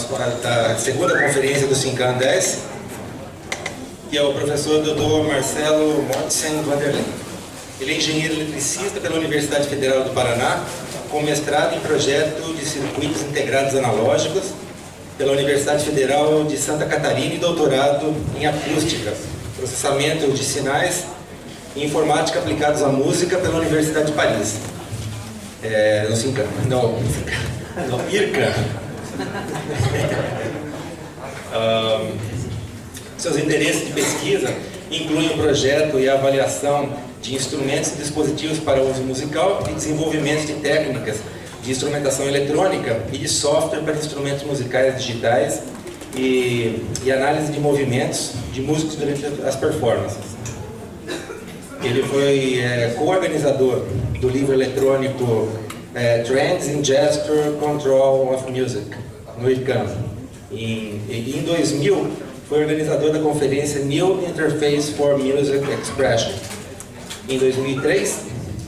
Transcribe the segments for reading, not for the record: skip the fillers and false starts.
da segunda conferência do Sincan 10, que é o professor Dr. Marcelo Mortsen Vanderlei. Ele é engenheiro eletricista pela Universidade Federal do Paraná, com mestrado em projeto de circuitos integrados analógicos pela Universidade Federal de Santa Catarina e doutorado em acústica, processamento de sinais e informática aplicados à música pela Universidade de Paris. No Sincan. No IRCAN. Seus interesses de pesquisa incluem o projeto e a avaliação de instrumentos e dispositivos para uso musical e desenvolvimento de técnicas de instrumentação eletrônica e de software para instrumentos musicais digitais e análise de movimentos de músicos durante as performances. Ele foi co-organizador do livro eletrônico Trends in Gesture Control of Music, no IRCAN. Em 2000, foi organizador da conferência New Interface for Music Expression. Em 2003,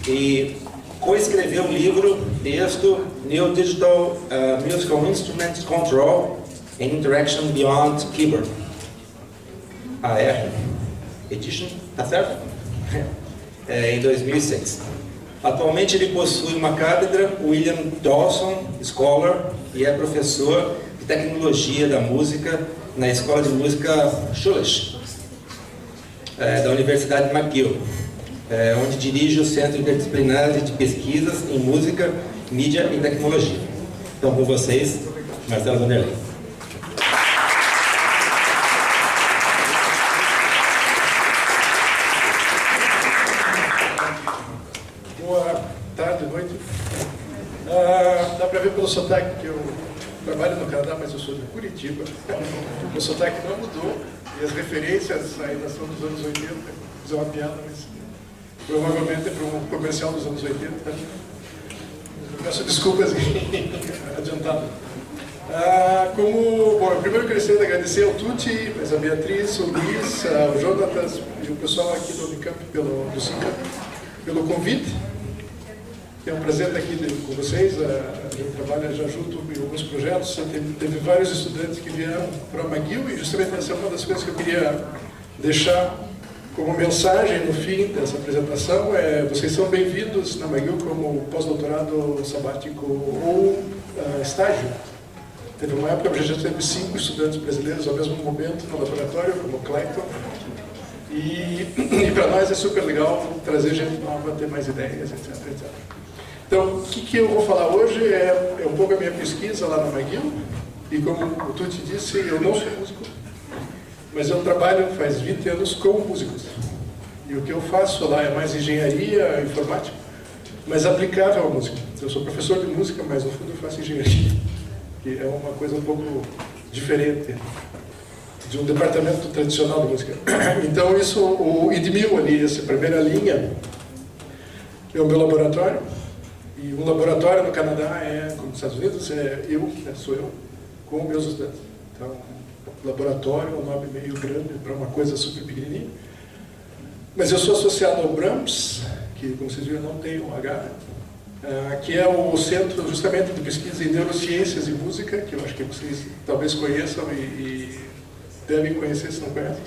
e coescreveu o livro, texto, New Digital Musical Instruments Control and Interaction Beyond Keyboard. AR Edition, tá certo? Em 2006. Atualmente ele possui uma cátedra William Dawson Scholar e é professor de tecnologia da música na Escola de Música Schulich, da Universidade McGill, onde dirige o Centro Interdisciplinar de Pesquisas em Música, Mídia e Tecnologia. Então, com vocês, Marcelo Vanderlei. Boa tarde, noite. Dá para ver pelo sotaque que eu trabalho no Canadá, mas eu sou de Curitiba. O sotaque não mudou e as referências ainda são dos anos 80. Vou fazer uma piada, mas provavelmente é para um comercial dos anos 80. Peço desculpas adiantado. Bom, primeiro eu gostaria de agradecer ao Tuti, a Beatriz, o Luiz, o Jonatas e o pessoal aqui do Unicamp, do Sincan, pelo convite. É um prazer estar aqui com vocês. A gente trabalha já junto em alguns projetos. Teve vários estudantes que vieram para a McGill e justamente essa é uma das coisas que eu queria deixar como mensagem no fim dessa apresentação. Vocês são bem-vindos na McGill como pós-doutorado sabático ou estágio. Teve uma época que a gente teve 5 estudantes brasileiros ao mesmo momento no laboratório, como o Clayton. E para nós é super legal trazer gente nova, ter mais ideias, etc. etc. Então, o que eu vou falar hoje é um pouco a minha pesquisa lá na McGill. E como o Tuti disse, eu não sou músico, mas eu trabalho faz 20 anos com músicos. E o que eu faço lá é mais engenharia informática, mas aplicável à música. Eu sou professor de música, mas no fundo eu faço engenharia, que é uma coisa um pouco diferente de um departamento tradicional de música. Então isso, o IDMIL ali, essa primeira linha, é o meu laboratório. E um laboratório no Canadá como nos Estados Unidos, sou eu, com meus estudantes. Então, laboratório é um nome meio grande para uma coisa super pequenininha. Mas eu sou associado ao BRAMS, que, como vocês viram, não tem um H, que é o Centro justamente de Pesquisa em Neurociências e Música, que eu acho que vocês talvez conheçam e devem conhecer se não conhecem,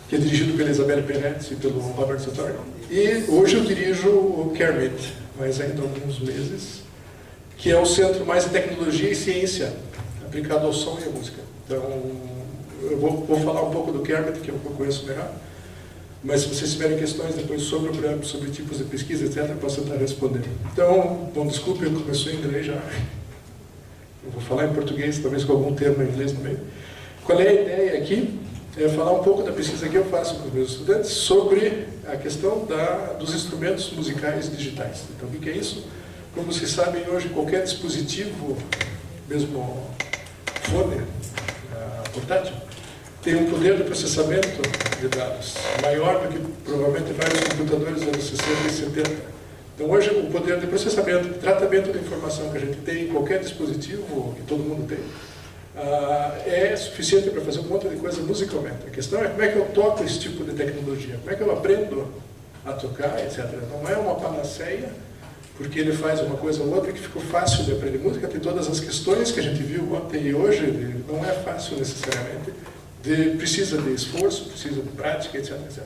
que é dirigido pela Isabelle Peretz e pelo Robert Sartori. E hoje eu dirijo o CAREMIT, mas ainda há alguns meses, que é o centro mais de tecnologia e ciência aplicado ao som e à música. Então, eu vou falar um pouco do CAREMIT, que eu conheço melhor, mas se vocês tiverem questões depois sobre o programa, sobre tipos de pesquisa, etc., eu posso tentar responder. Então, bom, desculpe, eu comecei em inglês já. Eu vou falar em português, talvez com algum termo em inglês no meio. Qual é a ideia aqui? É falar um pouco da pesquisa que eu faço com os meus estudantes sobre a questão dos instrumentos musicais digitais. Então, o que é isso? Como vocês sabem, hoje qualquer dispositivo, mesmo fone, portátil, tem um poder de processamento de dados maior do que provavelmente vários computadores dos anos 60 e 70. Então, hoje, o poder de processamento, de tratamento de informação que a gente tem em qualquer dispositivo, que todo mundo tem, é suficiente para fazer um monte de coisa musicalmente. A questão é como é que eu toco esse tipo de tecnologia, como é que eu aprendo a tocar, etc. Não é uma panaceia, porque ele faz uma coisa ou outra que ficou fácil de aprender música. Tem todas as questões que a gente viu ontem e hoje, não é fácil necessariamente, precisa de esforço, precisa de prática, etc, etc.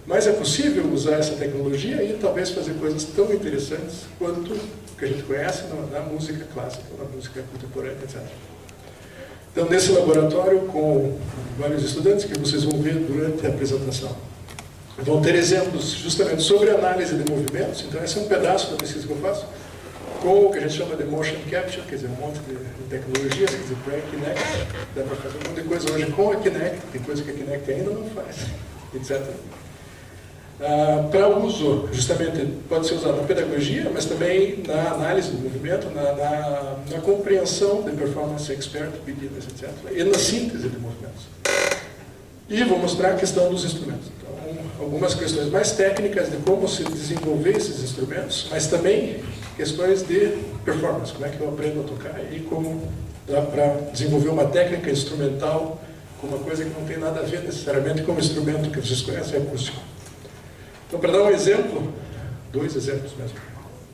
Mas é possível usar essa tecnologia e talvez fazer coisas tão interessantes quanto o que a gente conhece na música clássica, na música contemporânea, etc. Então, nesse laboratório, com vários estudantes, que vocês vão ver durante a apresentação, vão ter exemplos justamente sobre análise de movimentos. Então, esse é um pedaço da pesquisa que eu faço, com o que a gente chama de motion capture, quer dizer, um monte de tecnologias, quer dizer, para a Kinect, dá para fazer um monte de coisa hoje com a Kinect, tem coisa que a Kinect ainda não faz, etc. Para uso, justamente, pode ser usado na pedagogia, mas também na análise do movimento, na compreensão de performance expert, pedidas, etc. E na síntese de movimentos. E vou mostrar a questão dos instrumentos. Então, algumas questões mais técnicas de como se desenvolver esses instrumentos, mas também questões de performance, como é que eu aprendo a tocar e como dá para desenvolver uma técnica instrumental com uma coisa que não tem nada a ver necessariamente com o instrumento que vocês conhecem, acústico. Então, para dar um exemplo, 2 exemplos mesmo,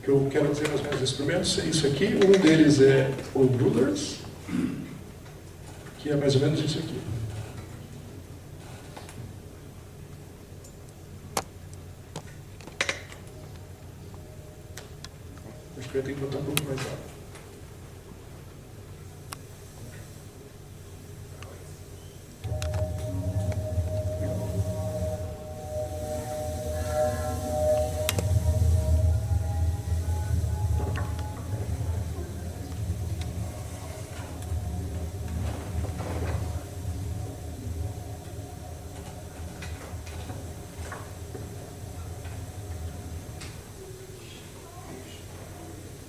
que eu quero dizer nos meus instrumentos, é isso aqui. Um deles é o Rulers, que é mais ou menos isso aqui. Acho que eu tenho que botar um pouco mais alto.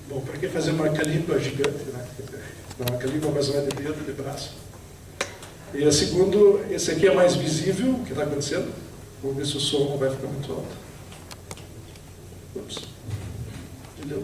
Bom, para que fazer uma calimba gigante, né? Uma calimba mais ou menos de dedo, de braço. E a segundo, esse aqui é mais visível, o que está acontecendo. Vou ver se o som não vai ficar muito alto. Ups. Entendeu?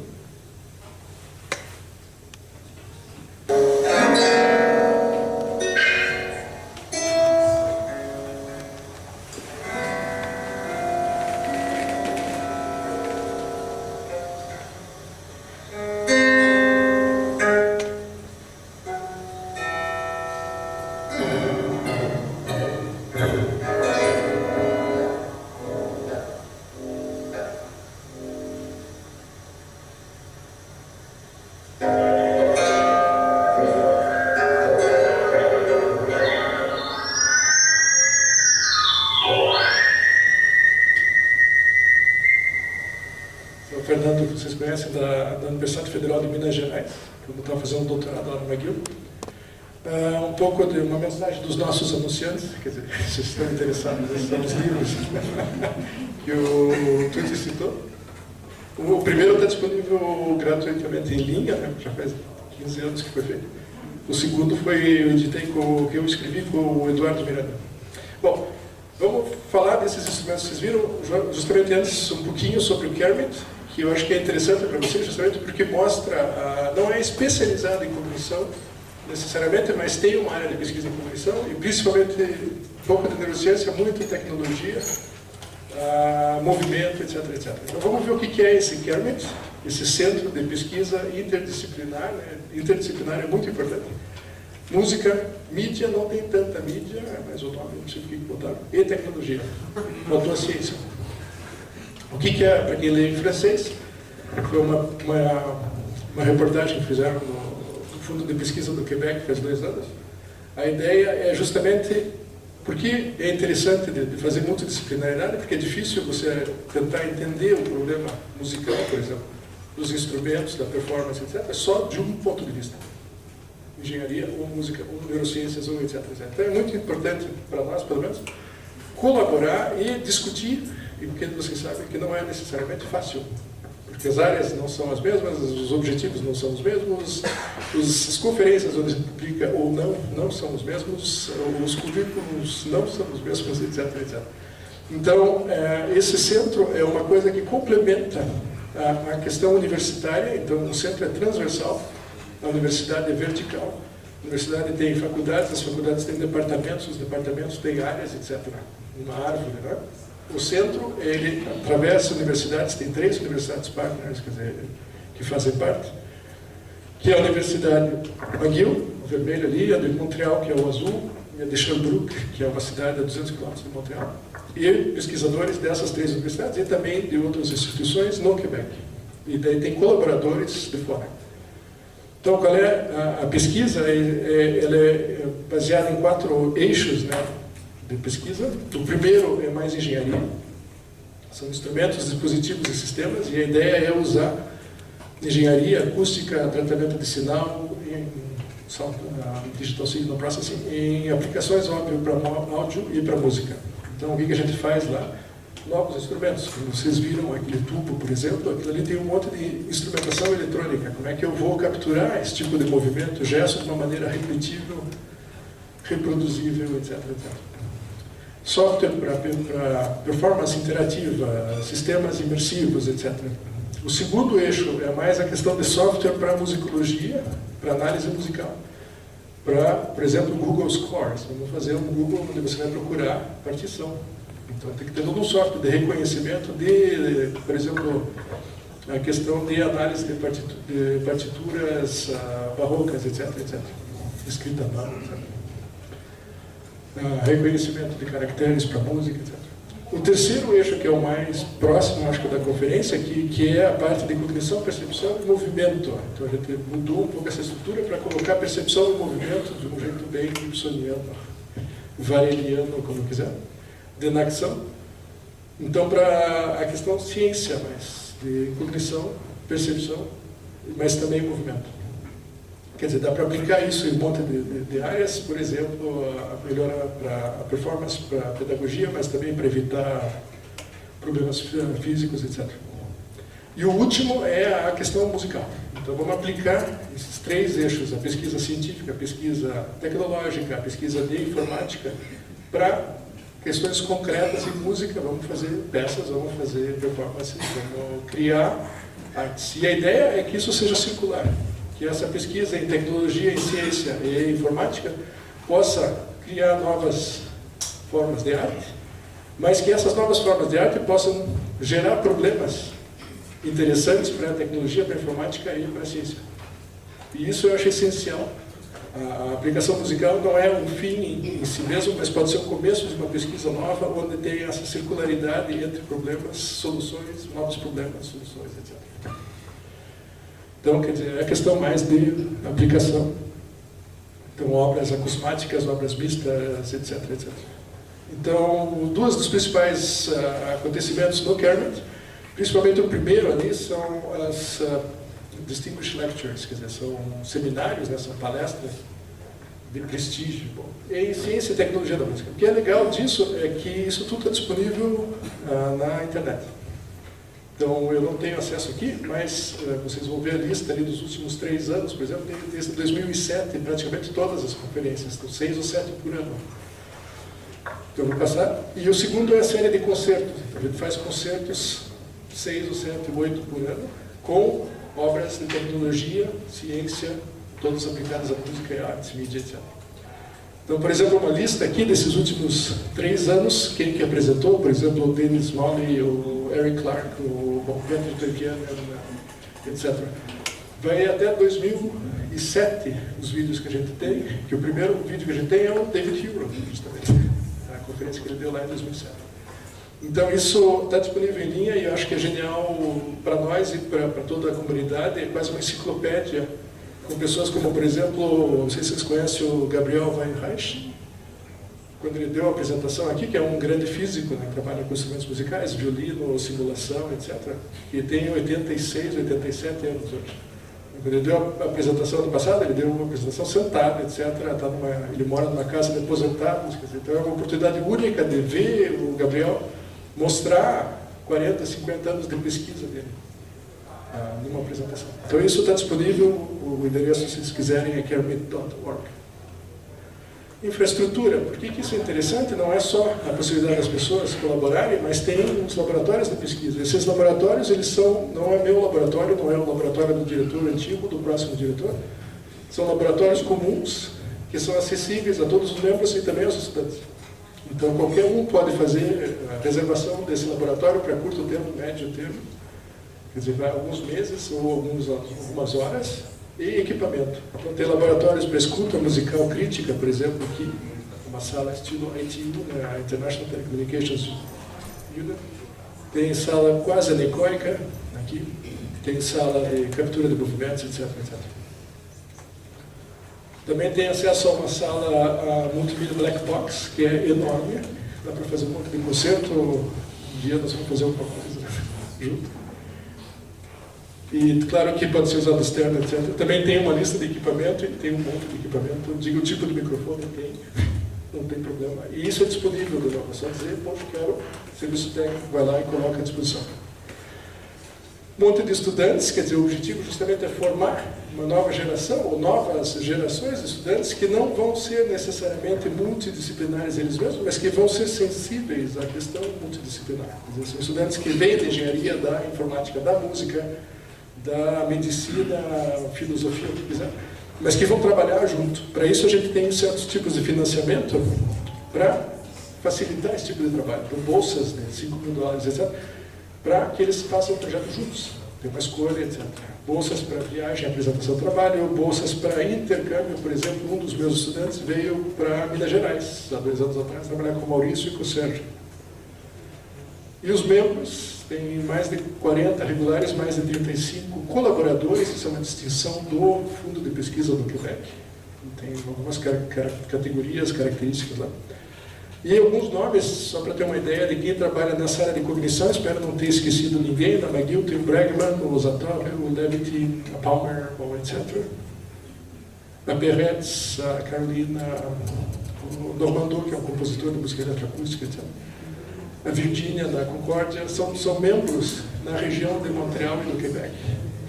Fernando, que vocês conhecem, da Universidade Federal de Minas Gerais, que eu estava fazendo um doutorado lá no McGill. Um pouco de uma mensagem dos nossos anunciantes, quer dizer, vocês estão interessados nos livros que o Tuti citou. O primeiro está disponível gratuitamente em linha, né? Já faz 15 anos que foi feito. O segundo eu editei que eu escrevi com o Eduardo Miranda. Bom, vamos falar desses instrumentos. Vocês viram justamente antes um pouquinho sobre o Kermit, que eu acho que é interessante para vocês, justamente porque mostra, não é especializado em cognição necessariamente, mas tem uma área de pesquisa em cognição e principalmente um pouco de neurociência, muita tecnologia, movimento, etc, etc. Então vamos ver o que é esse Kermit, esse centro de pesquisa interdisciplinar, né? Interdisciplinar é muito importante. Música, mídia, não tem tanta mídia, mas o nome não sei o que botaram, e tecnologia, faltou a ciência. O que é, para quem lê em francês, foi uma reportagem que fizeram no Fundo de Pesquisa do Quebec, faz 2 anos. A ideia é justamente porque é interessante de fazer multidisciplinaridade, porque é difícil você tentar entender o problema musical, por exemplo, dos instrumentos, da performance, etc., só de um ponto de vista. Engenharia, ou música, ou neurociências, ou etc, etc. Então é muito importante para nós, pelo menos, colaborar e discutir, e porque vocês sabem que não é necessariamente fácil, porque as áreas não são as mesmas, os objetivos não são os mesmos, as conferências onde se publica ou não são os mesmos, os currículos não são os mesmos, etc, etc. Então, esse centro é uma coisa que complementa a questão universitária. Então o centro é transversal, a universidade é vertical, a universidade tem faculdades, as faculdades têm departamentos, os departamentos têm áreas, etc. Uma árvore, né? O centro, ele atravessa universidades, tem 3 universidades partners, quer dizer, que fazem parte, que é a Universidade McGill, o vermelho ali, a de Montreal, que é o azul, e a de Sherbrooke, que é uma cidade a 200 quilômetros de Montreal, e pesquisadores dessas 3 universidades e também de outras instituições no Quebec. E daí tem colaboradores de fora. Então, qual é a pesquisa? Ela é baseada em 4 eixos, né, de pesquisa. O primeiro é mais engenharia. São instrumentos, dispositivos e sistemas, e a ideia é usar engenharia, acústica, tratamento de sinal, digital signal processing, em aplicações óbvio para áudio e para música. Então, o que a gente faz lá? Novos instrumentos. Como vocês viram aquele tubo, por exemplo, aquilo ali tem um monte de instrumentação eletrônica. Como é que eu vou capturar esse tipo de movimento, gesto, de uma maneira repetível, reproduzível, etc. Software para performance interativa, sistemas imersivos, etc. O segundo eixo é mais a questão de software para musicologia, para análise musical. Para, por exemplo, o Google Scores. Vamos fazer um Google onde você vai procurar partição. Então, tem que ter todo um software de reconhecimento de, por exemplo, a questão de análise de partituras barrocas, etc. Escrita à mão, etc. Reconhecimento de caracteres para música, etc. O terceiro eixo, que é o mais próximo, acho que, da conferência, que é a parte de cognição, percepção e movimento. Então, a gente mudou um pouco essa estrutura para colocar percepção e movimento de um jeito bem gibsoniano, vareliano, como quiser, de Naxão. Então, para a questão ciência, mais de cognição, percepção, mas também movimento. Quer dizer, dá para aplicar isso em um monte de áreas, por exemplo, a melhora para a performance, para a pedagogia, mas também para evitar problemas físicos, etc. E o último é a questão musical. Então, vamos aplicar esses 3 eixos, a pesquisa científica, a pesquisa tecnológica, a pesquisa de informática, para questões concretas em música. Vamos fazer peças, vamos fazer performances, vamos criar artes. E a ideia é que isso seja circular. Que essa pesquisa em tecnologia, em ciência e em informática possa criar novas formas de arte, mas que essas novas formas de arte possam gerar problemas interessantes para a tecnologia, para a informática e para a ciência. E isso eu acho essencial. A aplicação musical não é um fim em si mesmo, mas pode ser o começo de uma pesquisa nova, onde tem essa circularidade entre problemas, soluções, novos problemas, soluções, etc. Então, quer dizer, é a questão mais de aplicação. Então, obras acusmáticas, obras mistas, etc. Então, 2 dos principais acontecimentos no Kermit, principalmente o primeiro ali, são as Distinguished Lectures, quer dizer, são seminários, né, são palestras de prestígio em ciência e tecnologia da música. O que é legal disso é que isso tudo está disponível na internet. Então, eu não tenho acesso aqui, mas vocês vão ver a lista ali dos últimos 3 anos, por exemplo, desde 2007, praticamente todas as conferências, então 6 ou 7 por ano. Então, eu vou passar. E o segundo é a série de concertos. Então, a gente faz concertos 6 ou 7, 8 por ano, com obras de tecnologia, ciência, todas aplicadas à música e artes, mídia, etc. Então, por exemplo, uma lista aqui desses últimos 3 anos, quem que apresentou, por exemplo, o Dennis Molly, o Eric Clark, o Bentley Turkian, etc. Vai até 2007 os vídeos que a gente tem, que o primeiro vídeo que a gente tem é o David Hero, justamente, a conferência que ele deu lá em 2007. Então, isso está disponível em linha e eu acho que é genial para nós e para toda a comunidade, é quase uma enciclopédia, com pessoas como, por exemplo, não sei se vocês conhecem o Gabriel Weinreich, quando ele deu a apresentação aqui, que é um grande físico, né, que trabalha com instrumentos musicais, violino, simulação, etc., e tem 86, 87 anos hoje. Quando ele deu a apresentação ano passado, ele deu uma apresentação sentado, etc., ele mora numa casa de aposentados, então é uma oportunidade única de ver o Gabriel mostrar 40, 50 anos de pesquisa dele numa apresentação. Então isso está disponível, o endereço, se vocês quiserem, é kermit.org. Infraestrutura, por que isso é interessante? Não é só a possibilidade das pessoas colaborarem, mas tem os laboratórios de pesquisa. Esses laboratórios, não é meu laboratório, não é o laboratório do diretor antigo, do próximo diretor, são laboratórios comuns, que são acessíveis a todos os membros e também aos estudantes. Então, qualquer um pode fazer a reservação desse laboratório para curto tempo, médio tempo, quer dizer, vai alguns meses ou algumas horas, e equipamento. Então, tem laboratórios para escuta musical crítica, por exemplo, aqui, uma sala estilo ITU, né, a International Telecommunications Unit. Tem sala quase anecoica, aqui. Tem sala de captura de movimentos, etc, etc. Também tem acesso a uma sala multimídia black box, que é enorme. Dá para fazer um monte de concerto. Um dia nós vamos fazer alguma coisa junto. E claro que pode ser usado externo, etc. Também tem uma lista de equipamento, e tem um monte de equipamento. Diga o tipo de microfone, tem, não tem problema. E isso é disponível, de novo. É só dizer, pô, quero serviço técnico, vai lá e coloca à disposição. Um monte de estudantes, quer dizer, o objetivo justamente é formar uma nova geração, ou novas gerações de estudantes que não vão ser necessariamente multidisciplinares eles mesmos, mas que vão ser sensíveis à questão multidisciplinar. Quer dizer, são estudantes que vêm da engenharia, da informática, da música, da medicina, filosofia, o que quiser, mas que vão trabalhar junto. Para isso a gente tem certos tipos de financiamento para facilitar esse tipo de trabalho, com bolsas de $5 mil, etc., para que eles façam o projeto juntos. Tem uma escolha, etc. Bolsas para viagem, apresentação do trabalho, bolsas para intercâmbio. Por exemplo, um dos meus estudantes veio para Minas Gerais, há 2 anos atrás, trabalhar com o Maurício e com o Sérgio. E os membros, tem mais de 40 regulares, mais de 35 colaboradores, isso é uma distinção do Fundo de Pesquisa do Quebec. Tem algumas categorias, características lá. E alguns nomes, só para ter uma ideia de quem trabalha nessa área de cognição, espero não ter esquecido ninguém, na McGill tem o Bregman, o Zatov, o Levity, a Palmer, etc. A Perretz, a Carolina, o Normando, que é um compositor de música eletroacústica, etc. A Virgínia, da Concórdia, são membros na região de Montreal e do Quebec,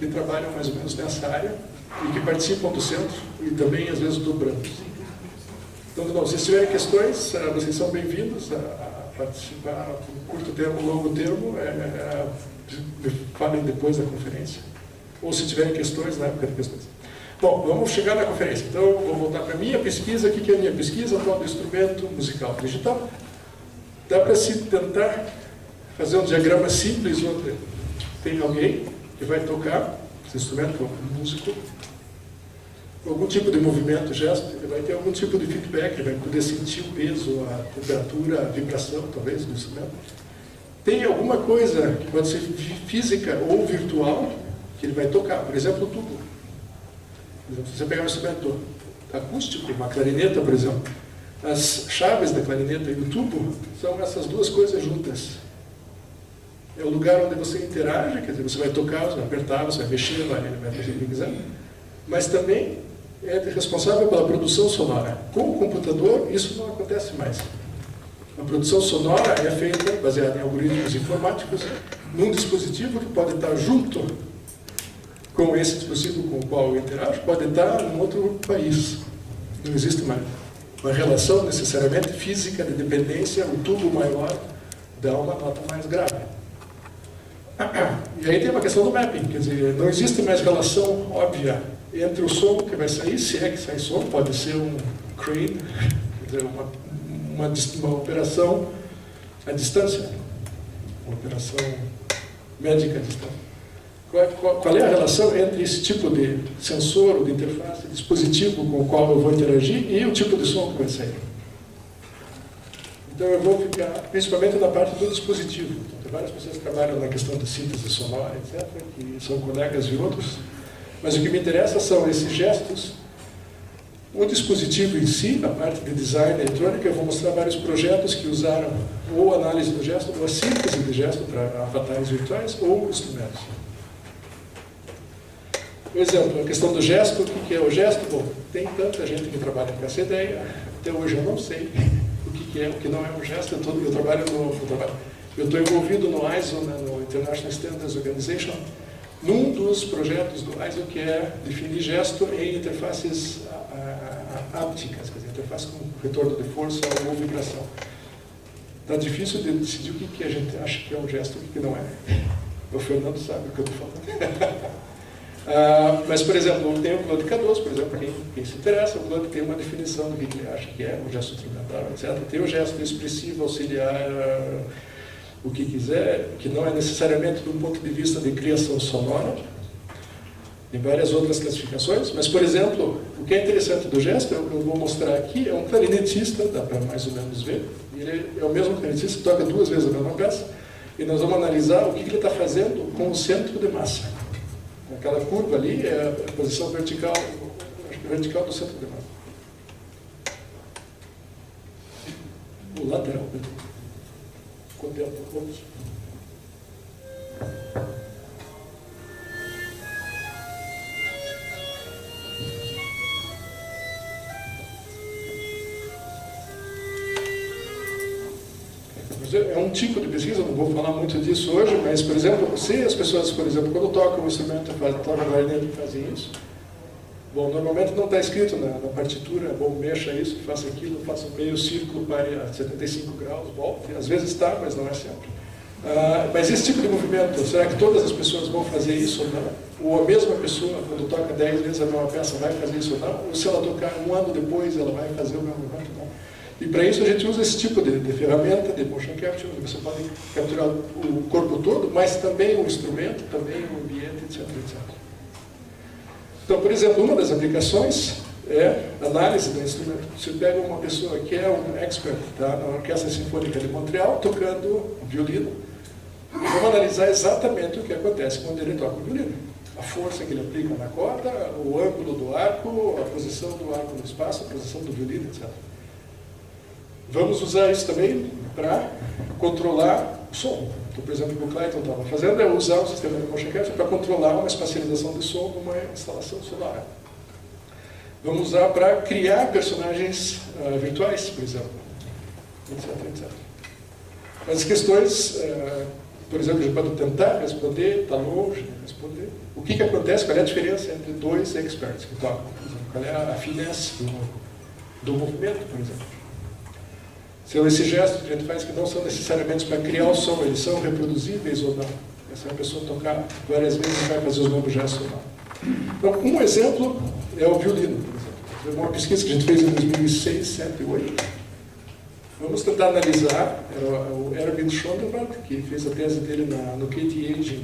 que trabalham mais ou menos nessa área e que participam do centro e também, às vezes, do Branco. Então, não, se tiverem questões, vocês são bem-vindos a participar no curto termo, longo termo, me falem depois da conferência. Ou se tiverem questões, na época de questões. Bom, vamos chegar na conferência. Então, eu vou voltar para a minha pesquisa. O que é a minha pesquisa? Qual do instrumento musical digital? Dá para se tentar fazer um diagrama simples, onde tem alguém que vai tocar esse instrumento, um músico, algum tipo de movimento, gesto, ele vai ter algum tipo de feedback, ele vai poder sentir o peso, a temperatura, a vibração, talvez, do instrumento. Tem alguma coisa que pode ser física ou virtual que ele vai tocar, por exemplo, o tubo. Por exemplo, se você pegar um instrumento acústico, uma clarineta, por exemplo, as chaves da clarineta e do tubo são essas duas coisas juntas. É o lugar onde você interage, quer dizer, você vai tocar, você vai apertar, você vai mexer, ele vai fazer o que quiser, mas também é responsável pela produção sonora. Com o computador, isso não acontece mais. A produção sonora é feita baseada em algoritmos informáticos, num dispositivo que pode estar junto com esse dispositivo com o qual eu interajo, pode estar em outro país. Não existe mais uma relação necessariamente física de dependência, o tubo maior dá uma nota mais grave. E aí tem uma questão do mapping, quer dizer, não existe mais relação óbvia entre o som que vai sair, se é que sai som, pode ser um crane, quer dizer, uma operação à distância, uma operação médica à distância. Qual é a relação entre esse tipo de sensor ou de interface, dispositivo com o qual eu vou interagir e o tipo de som que vai sair? Então eu vou ficar principalmente na parte do dispositivo. Então, tem várias pessoas que trabalham na questão de síntese sonora, etc., que são colegas de outros, mas o que me interessa são esses gestos. O dispositivo em si, na parte de design eletrônico, eu vou mostrar vários projetos que usaram ou análise do gesto, ou a síntese de gesto para avatares virtuais, ou instrumentos. Por exemplo, a questão do gesto, o que é o gesto? Bom, tem tanta gente que trabalha com essa ideia, até hoje eu não sei o que é, o que não é um gesto. Eu trabalho eu estou envolvido no ISO, né, no International Standards Organization, num dos projetos do ISO que é definir gesto em interfaces ápticas, quer dizer, interface com retorno de força ou vibração. Está difícil de decidir o que a gente acha que é um gesto e o que não é. O Fernando sabe o que eu estou falando. Mas, por exemplo, tem o Claude Cardoso, por exemplo, quem se interessa, o Claude tem uma definição do que ele acha que é um gesto instrumental, etc. Tem o gesto expressivo, auxiliar, o que quiser, que não é necessariamente do ponto de vista de criação sonora. Tem várias outras classificações, mas, por exemplo, o que é interessante do gesto, eu vou mostrar aqui, é um clarinetista, dá para mais ou menos ver. Ele é o mesmo clarinetista que toca 2 vezes a mesma peça, e nós vamos analisar o que ele está fazendo com o centro de massa. Aquela curva ali é a posição vertical, acho que vertical do centro de massa. O lateral, contempla todos. É um tipo de pesquisa, não vou falar muito disso hoje, mas, por exemplo, se as pessoas, por exemplo, quando tocam um instrumento, tocam clarinete e fazem isso, bom, normalmente não está escrito na partitura, bom, mexa isso, faça aquilo, faça meio círculo, pare a 75 graus, volte, às vezes está, mas não é sempre. Mas esse tipo de movimento, será que todas as pessoas vão fazer isso ou não? Ou a mesma pessoa, quando toca 10 vezes a mesma peça, vai fazer isso ou não? Ou se ela tocar 1 ano depois, ela vai fazer o mesmo movimento ou não? E para isso a gente usa esse tipo de ferramenta de motion capture, onde você pode capturar o corpo todo, mas também o instrumento, também o ambiente, etc, etc. Então, por exemplo, uma das aplicações é análise do instrumento. Você pega uma pessoa que é um expert, tá, na Orquestra Sinfônica de Montreal, tocando violino, e vamos analisar exatamente o que acontece quando ele toca o violino. A força que ele aplica na corda, o ângulo do arco, a posição do arco no espaço, a posição do violino, etc. Vamos usar isso também para controlar o som. Então, por exemplo, o que o Clayton estava fazendo é usar o sistema de motion capture para controlar uma espacialização de som numa instalação solar. Vamos usar para criar personagens virtuais, por exemplo, etc, etc. Mas as questões, por exemplo, a gente pode tentar responder, está longe de responder. O que acontece, qual é a diferença entre 2 experts que tocam? Por exemplo, qual é a finesse do movimento, por exemplo? São esses gestos que a gente faz que não são necessariamente para criar o som, eles são reproduzíveis ou não. Se a pessoa tocar várias vezes, vai fazer os mesmos gestos ou não. Então, um exemplo é o violino, por exemplo. Foi uma pesquisa que a gente fez em 2006, 2007 e 2008. Vamos tentar analisar, o Erwin Schonderwald, que fez a tese dele no KTH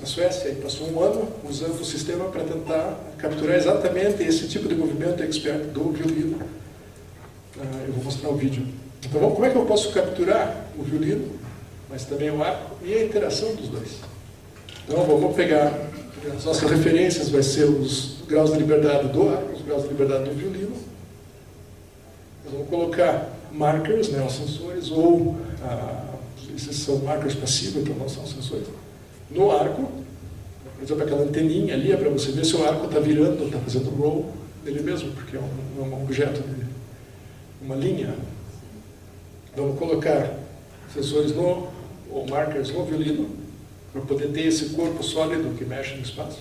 na Suécia, e passou 1 ano usando o sistema para tentar capturar exatamente esse tipo de movimento expert do violino. Eu vou mostrar o vídeo. Então, como é que eu posso capturar o violino, mas também o arco, e a interação dos dois? Então, vamos pegar, as nossas referências vai ser os graus de liberdade do arco, os graus de liberdade do violino. Nós vamos colocar markers, né, os sensores, ou esses são markers passivos, então não são sensores, no arco. Por exemplo, aquela anteninha ali é para você ver se o arco está virando, está fazendo roll dele mesmo, porque é um objeto, uma linha. Vamos colocar sensores ou markers no violino, para poder ter esse corpo sólido que mexe no espaço.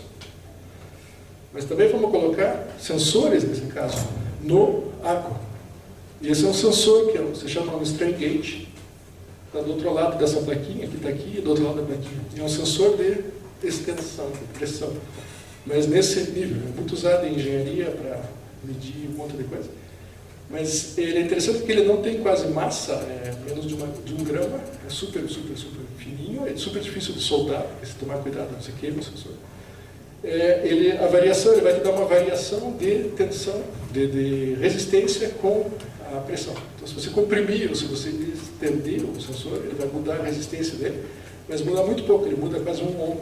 Mas também vamos colocar sensores, nesse caso, no arco. E esse é um sensor que se chama um strain gauge, está do outro lado dessa plaquinha, que está aqui, e do outro lado da plaquinha. E é um sensor de extensão, de pressão. Mas nesse nível, é muito usado em engenharia para medir um monte de coisa. Mas ele é interessante porque ele não tem quase massa, menos de 1 grama, é super, super, super fininho, é super difícil de soldar, porque se tomar cuidado, você queima o sensor. A variação, ele vai te dar uma variação de tensão, de resistência com a pressão. Então, se você comprimir ou se você estender o sensor, ele vai mudar a resistência dele, mas muda muito pouco, ele muda quase 1 ohm.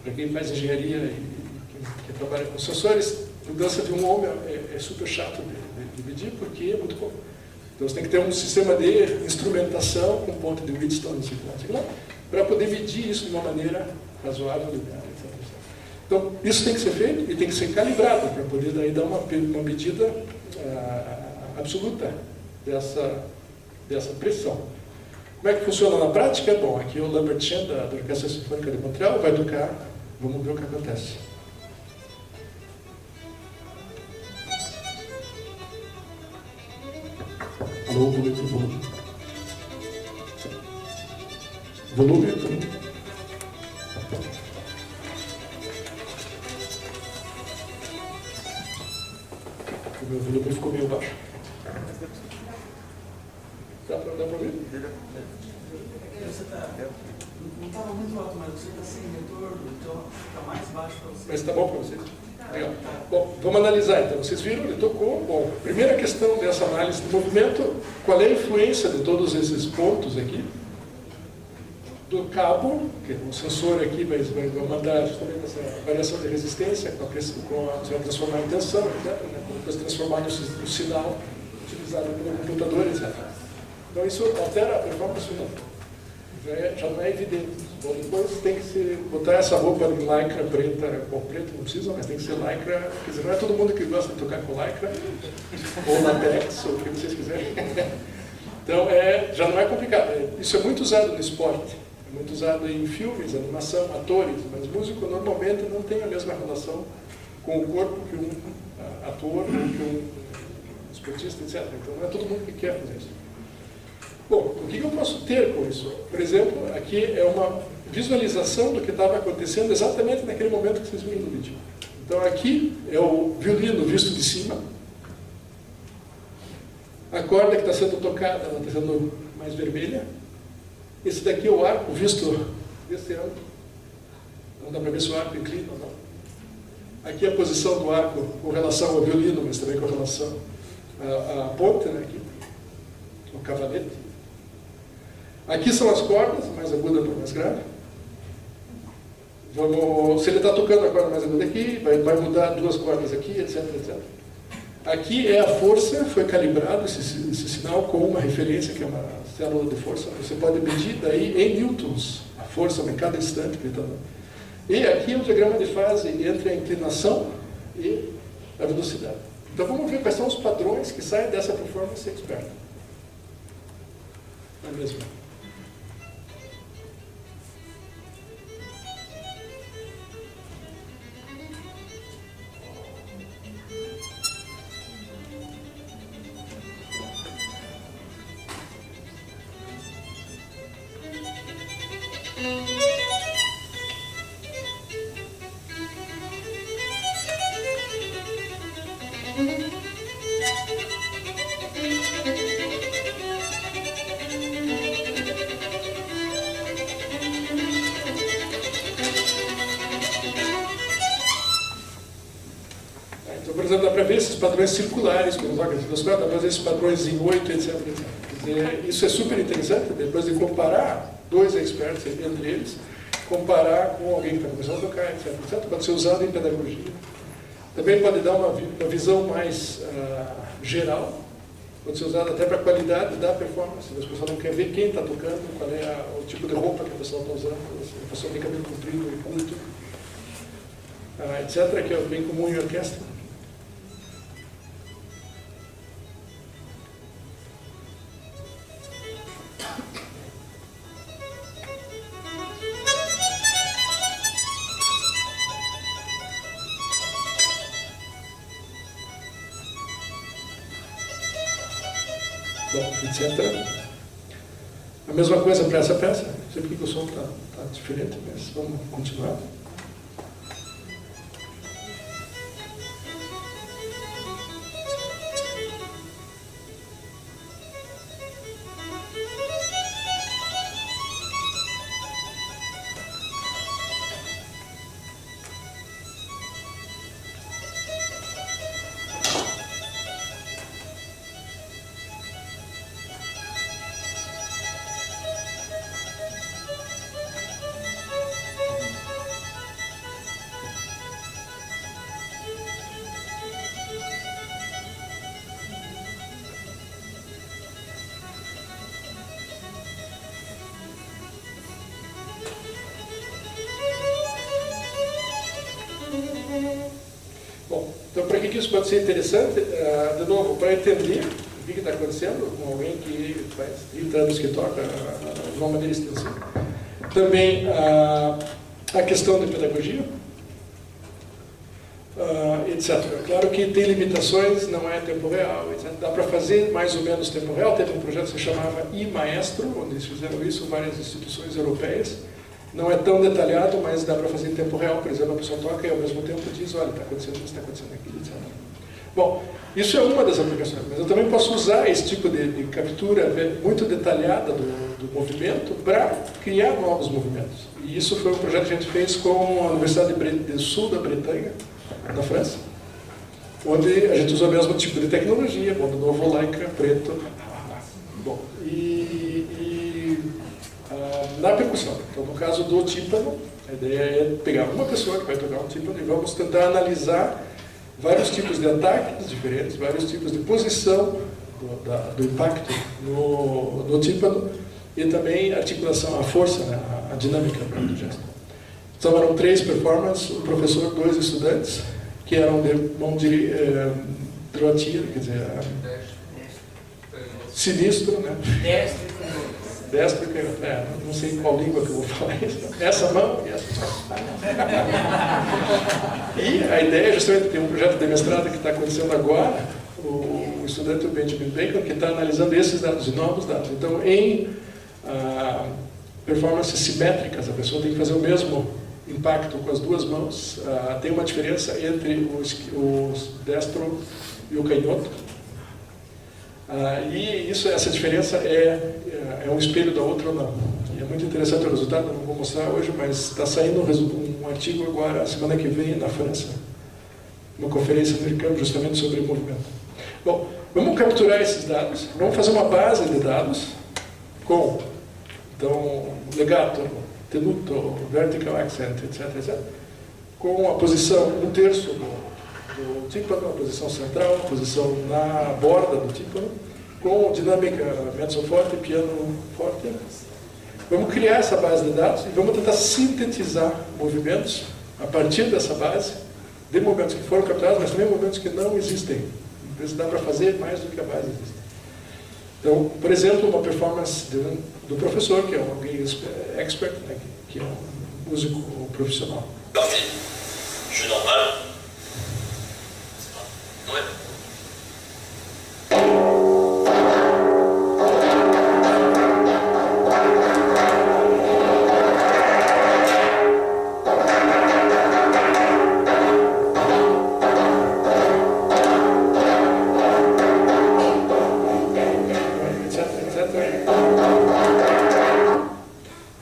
Para quem faz engenharia e quem trabalha com sensores, mudança de 1 ohm é super chato de medir, porque é muito pouco. Então você tem que ter um sistema de instrumentação com ponto de Wheatstone, para poder medir isso de uma maneira razoável, linear, etc. Então isso tem que ser feito e tem que ser calibrado para poder daí dar uma medida absoluta dessa pressão. Como é que funciona na prática? Bom, aqui o Lambert Chen, da Orquestra Sinfônica de Montreal, vai tocar, vamos ver o que acontece. Alô, volume. Volume. O meu volume ficou meio baixo. Dá para ouvir? Você tá, não estava muito alto, mas você está sem retorno, então fica mais baixo para você. Mas está bom para vocês? Legal. Bom, vamos analisar então. Vocês viram, ele tocou. Bom, primeira questão dessa análise de movimento, qual é a influência de todos esses pontos aqui? Do cabo, que o sensor aqui vai mandar justamente essa variação de resistência, você vai transformar em tensão, etc., né? Depois transformar no sinal utilizado pelo computador, etc. Então isso altera a performance ou não? Já não é evidente. Bom, depois tem que se botar essa roupa de lycra preta, bom, preto não precisa, mas tem que ser lycra, quer dizer, não é todo mundo que gosta de tocar com lycra, ou latex, ou o que vocês quiserem. Então, já não é complicado. Isso é muito usado no esporte, é muito usado em filmes, animação, atores, mas músico normalmente não tem a mesma relação com o corpo que um ator, que um esportista, etc. Então, não é todo mundo que quer fazer isso. Bom, o que eu posso ter com isso? Por exemplo, aqui é uma visualização do que estava acontecendo exatamente naquele momento que vocês viram no vídeo. Então aqui é o violino visto de cima. A corda que está sendo tocada, ela está sendo mais vermelha. Esse daqui é o arco visto desse ângulo. Não dá para ver se o arco inclina ou não. Aqui é a posição do arco com relação ao violino, mas também com relação à ponte, né, aqui, o cavalete. Aqui são as cordas, mais aguda para mais grave. Se ele está tocando a corda mais aguda aqui, vai mudar duas cordas aqui, etc, etc. Aqui é a força, foi calibrado esse sinal com uma referência, que é uma célula de força. Você pode medir daí em newtons a força em cada instante que ele está dando. E aqui é o diagrama de fase entre a inclinação e a velocidade. Então vamos ver quais são os padrões que saem dessa performance expert. Não é mesmo? Então, por exemplo, dá para ver esses padrões circulares, como dá para ver esses padrões em 8, etc. Quer dizer, isso é super interessante, depois de comparar dois experts entre eles, comparar com alguém que está começando a tocar, etc, etc. Pode ser usado em pedagogia. Também pode dar uma visão mais geral, pode ser usado até para a qualidade da performance. As pessoas não querem ver quem está tocando, qual é o tipo de roupa que a pessoa está usando, se a pessoa tem cabelo comprido e curto, etc., que é bem comum em orquestra. Bom, etc. A mesma coisa para essa peça. Não sei porque o som está diferente, mas vamos continuar. Bom, então para que isso pode ser interessante? De novo, para entender o que está acontecendo com alguém que faz 30 anos que toca de uma maneira extensiva. Também a questão da pedagogia, etc. Claro que tem limitações, não é tempo real, etc. Dá para fazer mais ou menos tempo real. Teve um projeto que se chamava iMaestro, onde eles fizeram isso, várias instituições europeias. Não é tão detalhado, mas dá para fazer em tempo real. Por exemplo, a pessoa toca e ao mesmo tempo diz, olha, está acontecendo isso, está acontecendo aquilo, etc. Bom, isso é uma das aplicações, mas eu também posso usar usar esse tipo de captura muito detalhada do movimento para criar novos movimentos. E isso foi um projeto que a gente fez com a Universidade do Sul da Bretanha, na França, onde a gente usou o mesmo tipo de tecnologia, modo novo, Leica, preto. Bom, na percussão. Então, no caso do tímpano, a ideia é pegar uma pessoa que vai tocar um tímpano e vamos tentar analisar vários tipos de ataques diferentes, vários tipos de posição do impacto no tímpano e também a articulação, a força, né, a dinâmica do gesto. Então eram 3 performances, o professor, 2 estudantes, que eram de mão droitier, quer dizer, sinistro, né? Destro e canhoto. Não sei qual língua que eu vou falar isso. Essa mão e essa mão. E a ideia é justamente ter um projeto de mestrado que está acontecendo agora, o estudante Benjamin Bacon, que está analisando esses dados, novos dados. Então, em performances simétricas, a pessoa tem que fazer o mesmo impacto com as 2 mãos. Tem uma diferença entre o destro e o canhoto. E essa diferença é um espelho da outra ou não. E é muito interessante o resultado, não vou mostrar hoje, mas está saindo um artigo agora, semana que vem, na França, uma conferência americana justamente sobre movimento. Bom, vamos capturar esses dados, vamos fazer uma base de dados com, então, legato, tenuto, vertical accent, etc., com a posição 1/3 do tímpano, a posição central, a posição na borda do tímpano, com dinâmica mezzo forte, piano forte. Vamos criar essa base de dados e vamos tentar sintetizar movimentos a partir dessa base, de movimentos que foram capturados, mas também movimentos que não existem. Então, dá para fazer mais do que a base existe. Então, por exemplo, uma performance do professor, que é alguém expert, né, que é um músico profissional. Je normal. Ouais.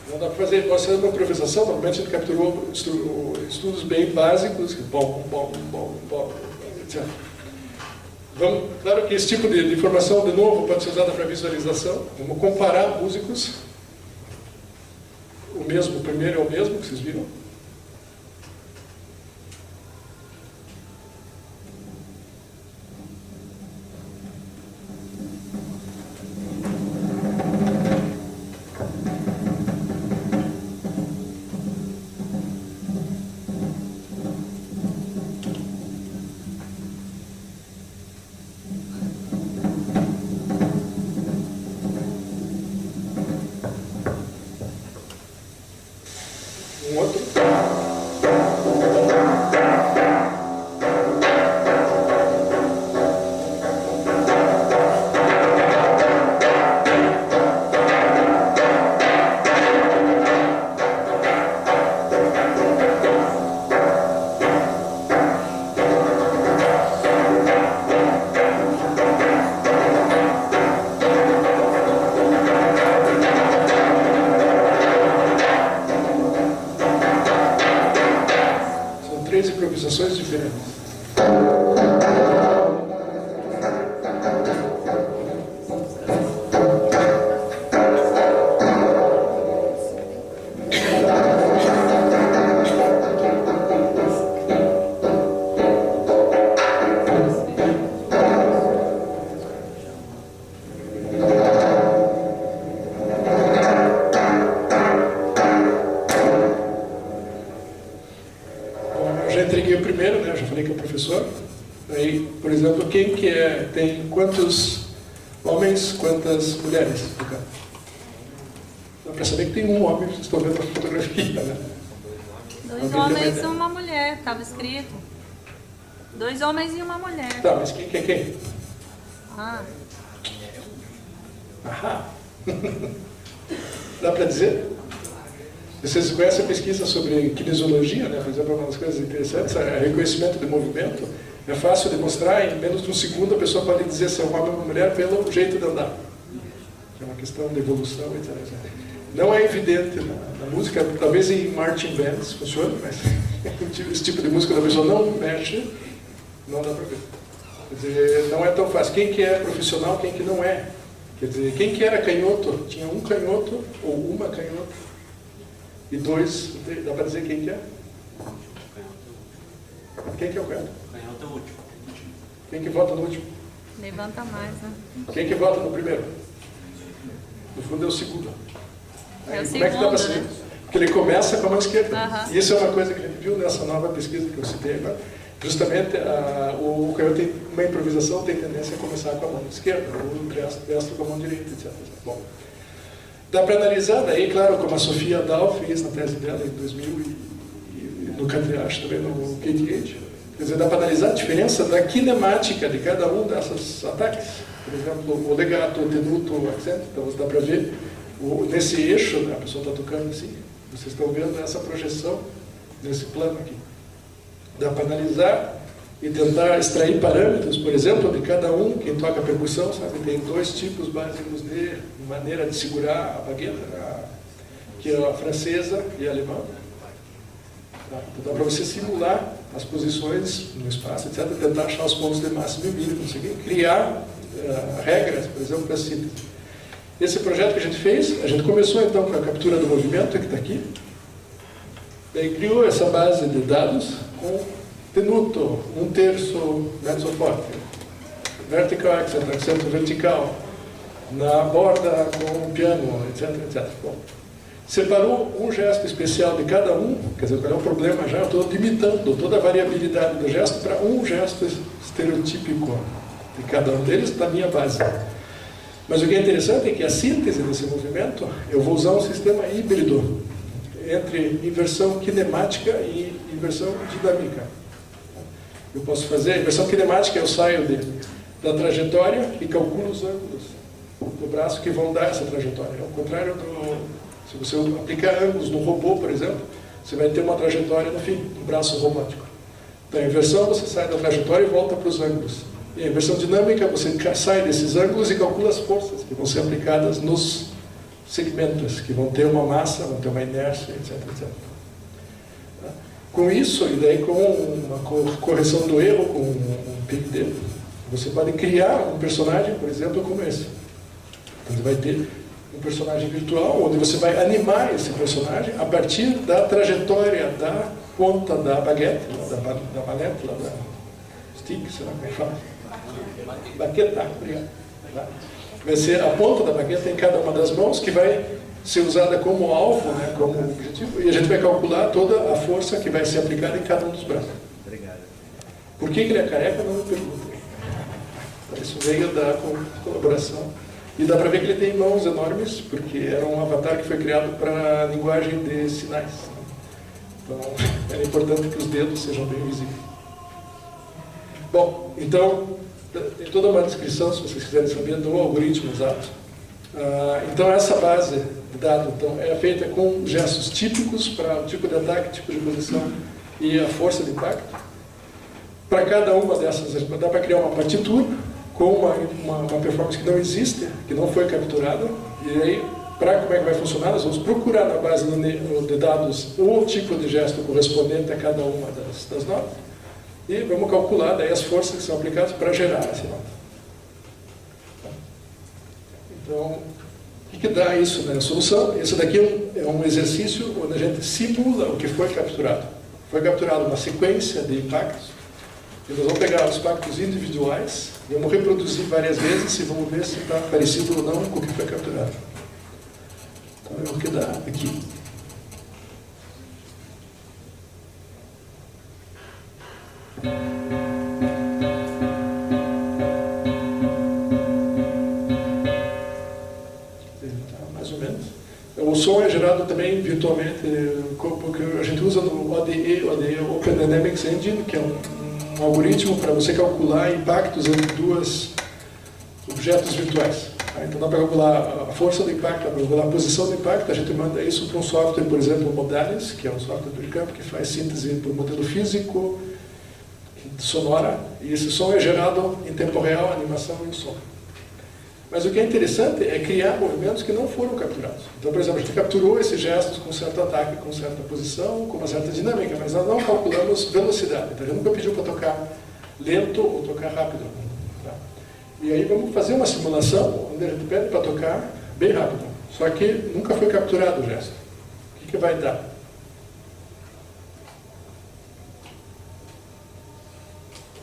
Não dá para fazer, nós fazemos uma improvisação, normalmente a gente capturou estudos bem básicos, bom, etc. Claro que esse tipo de informação, de novo, pode ser usada para visualização. Vamos comparar músicos. O primeiro é o mesmo que vocês viram. Um outro. São 3 improvisações diferentes. Já entreguei o primeiro, né? Eu já falei que é o professor. Aí, por exemplo, quem que tem quantos homens, quantas mulheres? Dá para saber que tem um homem, vocês estão vendo a fotografia, né? 2 homens e uma mulher, estava escrito. 2 homens e uma mulher. Tá, mas quem que é quem? Ah, Ahá. Dá para dizer? Vocês conhecem a pesquisa sobre kinesiologia, né? Por exemplo, uma das coisas interessantes é o reconhecimento de movimento. É fácil demonstrar, em menos de um segundo a pessoa pode dizer se é um homem ou uma mulher pelo jeito de andar. É uma questão de evolução, etc. Não é evidente na música, talvez em marching bands funcione, mas esse tipo de música da pessoa não mexe, não dá para ver. Quer dizer, não é tão fácil. Quem que é profissional, quem que não é? Quer dizer, quem que era canhoto, tinha um canhoto ou uma canhota e dois, dá para dizer quem que é? Quem que é o canhoto? Canhoto é o último. Quem que vota no último? Levanta mais, né? Quem que vota no primeiro? No fundo é o segundo. É o Como é que dá para segundo, saber? né? Porque ele começa com a mão esquerda. Aham. E isso é uma coisa que a gente viu nessa nova pesquisa que eu citei agora. Justamente, o canhoto tem uma improvisação, tem tendência a começar com a mão esquerda, o destro com a mão direita, etc. Bom, dá para analisar, daí, claro, como a Sofia Dahl fez na tese dela em 2000 e no Catriacho também, no KTH. Quer dizer, dá para analisar a diferença da kinemática de cada um desses ataques. Por exemplo, o legato, o tenuto, o accent. Então, você dá para ver nesse eixo, né, a pessoa está tocando assim. Vocês estão vendo essa projeção nesse plano aqui. Dá para analisar e tentar extrair parâmetros, por exemplo, de cada um. Quem toca percussão, sabe, tem dois tipos básicos de maneira de segurar a bagueta, que é a francesa e a alemã. Então dá para você simular as posições no espaço, etc., tentar achar os pontos de máximo e mínimo, conseguir criar regras, por exemplo, para síntese. Esse projeto que a gente fez, a gente começou então com a captura do movimento, que está aqui, daí criou essa base de dados com tenuto, um terço mezzo forte, vertical accent, acento vertical, na borda com o piano, etc, etc. Bom, separou um gesto especial de cada um, quer dizer, qual é o problema já? Eu estou limitando toda a variabilidade do gesto para um gesto estereotípico de cada um deles da minha base. Mas o que é interessante é que a síntese desse movimento, eu vou usar um sistema híbrido entre inversão kinemática e inversão dinâmica. Eu posso fazer a inversão kinemática, eu saio da trajetória e calculo os ângulos do braço que vão dar essa trajetória. Ao contrário se você aplicar ângulos no robô, por exemplo, você vai ter uma trajetória no fim, do braço robótico. Então, a inversão, você sai da trajetória e volta para os ângulos. E a inversão dinâmica, você sai desses ângulos e calcula as forças que vão ser aplicadas nos segmentos, que vão ter uma massa, vão ter uma inércia, etc, etc. Com isso, e daí com uma correção do erro, com um PID, você pode criar um personagem, por exemplo, como esse. Você vai ter um personagem virtual, onde você vai animar esse personagem a partir da trajetória da ponta da baguete, da balete, da stick, sei lá como é que fala. Baqueta, obrigado. Vai ser a ponta da bagueta em cada uma das mãos, que vai ser usada como alvo, né, como objetivo, e a gente vai calcular toda a força que vai ser aplicada em cada um dos braços. Obrigado. Por que ele é careca, não me perguntem. Isso veio da colaboração. E dá para ver que ele tem mãos enormes, porque era um avatar que foi criado para linguagem de sinais. Então, é importante que os dedos sejam bem visíveis. Bom, então, tem toda uma descrição, se vocês quiserem saber, do algoritmo usado. Então, essa base de dados é feita com gestos típicos para o tipo de ataque, tipo de posição e a força de impacto. Para cada uma dessas, dá para criar uma partitura com uma performance que não existe, que não foi capturada. E aí, para como é que vai funcionar, nós vamos procurar na base de dados o tipo de gesto correspondente a cada uma das notas. E vamos calcular daí as forças que são aplicadas para gerar essa nota. Então, o que dá isso na solução? Esse daqui é um exercício onde a gente simula o que foi capturado. Foi capturada uma sequência de impactos, e nós vamos pegar os impactos individuais, vamos reproduzir várias vezes e vamos ver se está parecido ou não com o que foi capturado. Então, é o que dá aqui. Mais ou menos. O som é gerado também virtualmente, porque a gente usa no ODE, Open Dynamics Engine, que é um algoritmo para você calcular impactos entre dois objetos virtuais. Então dá para calcular a força do impacto, dá para calcular a posição do impacto. A gente manda isso para um software, por exemplo, o Modalis, que é um software do campo que faz síntese por modelo físico, sonora, e esse som é gerado em tempo real, a animação e o som. Mas o que é interessante é criar movimentos que não foram capturados. Então, por exemplo, a gente capturou esses gestos com certo ataque, com certa posição, com uma certa dinâmica, mas nós não calculamos velocidade. Então, a gente nunca pediu para tocar lento ou tocar rápido. Tá? E aí vamos fazer uma simulação onde a gente pede para tocar bem rápido. Só que nunca foi capturado o gesto. O que vai dar?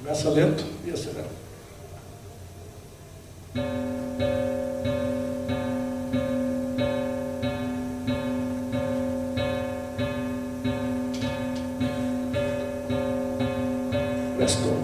Começa lento e acelera. Presto.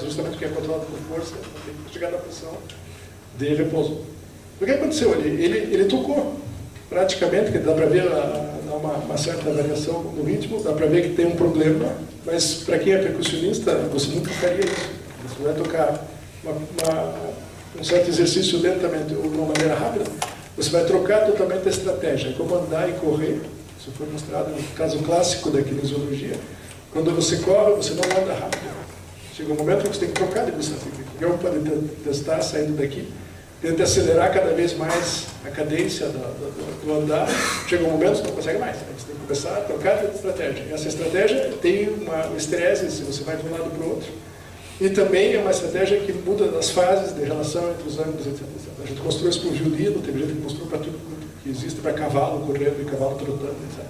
Justamente porque é controlado por força, tem que chegar na posição de repouso. O que aconteceu ali? Ele tocou, praticamente, que dá para ver uma certa variação no ritmo, dá para ver que tem um problema, mas para quem é percussionista, você nunca faria isso. Você vai tocar um certo exercício lentamente ou de uma maneira rápida, você vai trocar totalmente a estratégia, como andar e correr. Isso foi mostrado no caso clássico da kinesiologia. Quando você corre, você não anda rápido. Chega um momento que você tem que trocar de velocidade. Eu pode testar saindo daqui, tenta acelerar cada vez mais a cadência do andar. Chega um momento que você não consegue mais. Você tem que começar a trocar de estratégia. E essa estratégia tem um estresse se você vai de um lado para o outro. E também é uma estratégia que muda as fases de relação entre os ângulos, etc. A gente mostrou isso para o violino, teve gente que mostrou para tudo que existe para cavalo correndo e cavalo trotando, etc.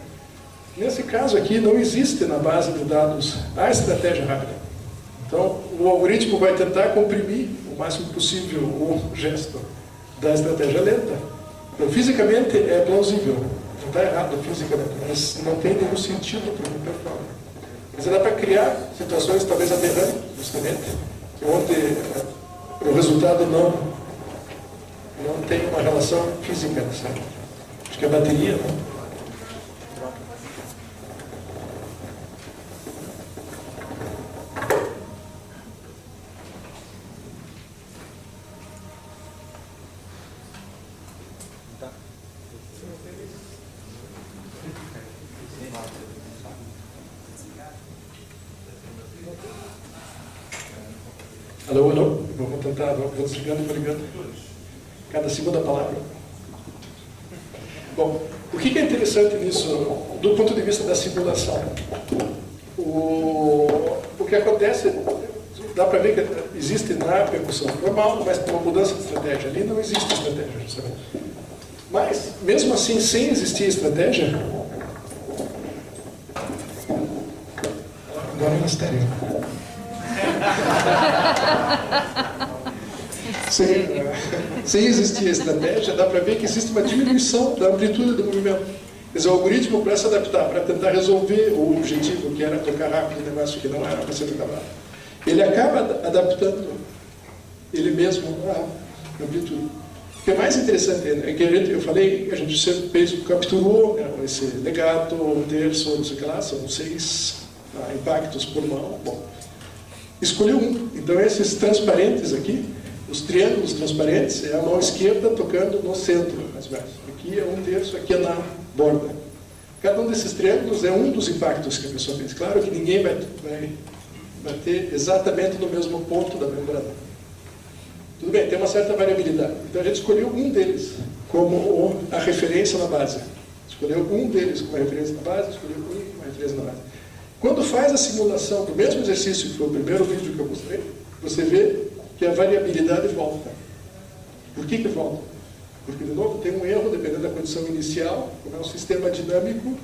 Nesse caso aqui, não existe na base de dados a estratégia rápida. Então, o algoritmo vai tentar comprimir o máximo possível o gesto da estratégia lenta. Então, fisicamente é plausível. Não está errado fisicamente, mas não tem nenhum sentido para o performance. Mas dá para criar situações talvez aberrantes, justamente, onde o resultado não tem uma relação física, sabe? Acho que a bateria, não? Alô? Vamos tentar, vamos ligando. Cada segunda palavra. Bom, o que é interessante nisso, do ponto de vista da simulação? O que acontece, dá para ver que existe na percussão normal, mas com uma mudança de estratégia. Ali não existe estratégia, justamente. Mas, mesmo assim, sem existir estratégia, agora é mistério. Sem existir a estratégia, dá para ver que existe uma diminuição da amplitude do movimento. Quer dizer, o algoritmo, para se adaptar, para tentar resolver o objetivo, que era tocar rápido, o negócio que não era para ser tocado rápido, ele acaba adaptando ele mesmo a amplitude. O que é mais interessante é que eu falei, a gente sempre capturou, né, esse legato, um terço, não sei o que lá, são 6 impactos por mão. Bom, escolheu um. Então, esses transparentes aqui, os triângulos transparentes, é a mão esquerda tocando no centro, mais ou menos. Aqui é um terço, aqui é na borda. Cada um desses triângulos é um dos impactos que a pessoa fez. Claro que ninguém vai bater exatamente no mesmo ponto da membrana. Tudo bem, tem uma certa variabilidade. Então, a gente escolheu um deles como a referência na base. Escolheu um deles como a referência na base, escolheu um como a referência na base. Quando faz a simulação do mesmo exercício, que foi o primeiro vídeo que eu mostrei, você vê que a variabilidade volta. Por que volta? Porque, de novo, tem um erro, dependendo da condição inicial, como é um sistema dinâmico,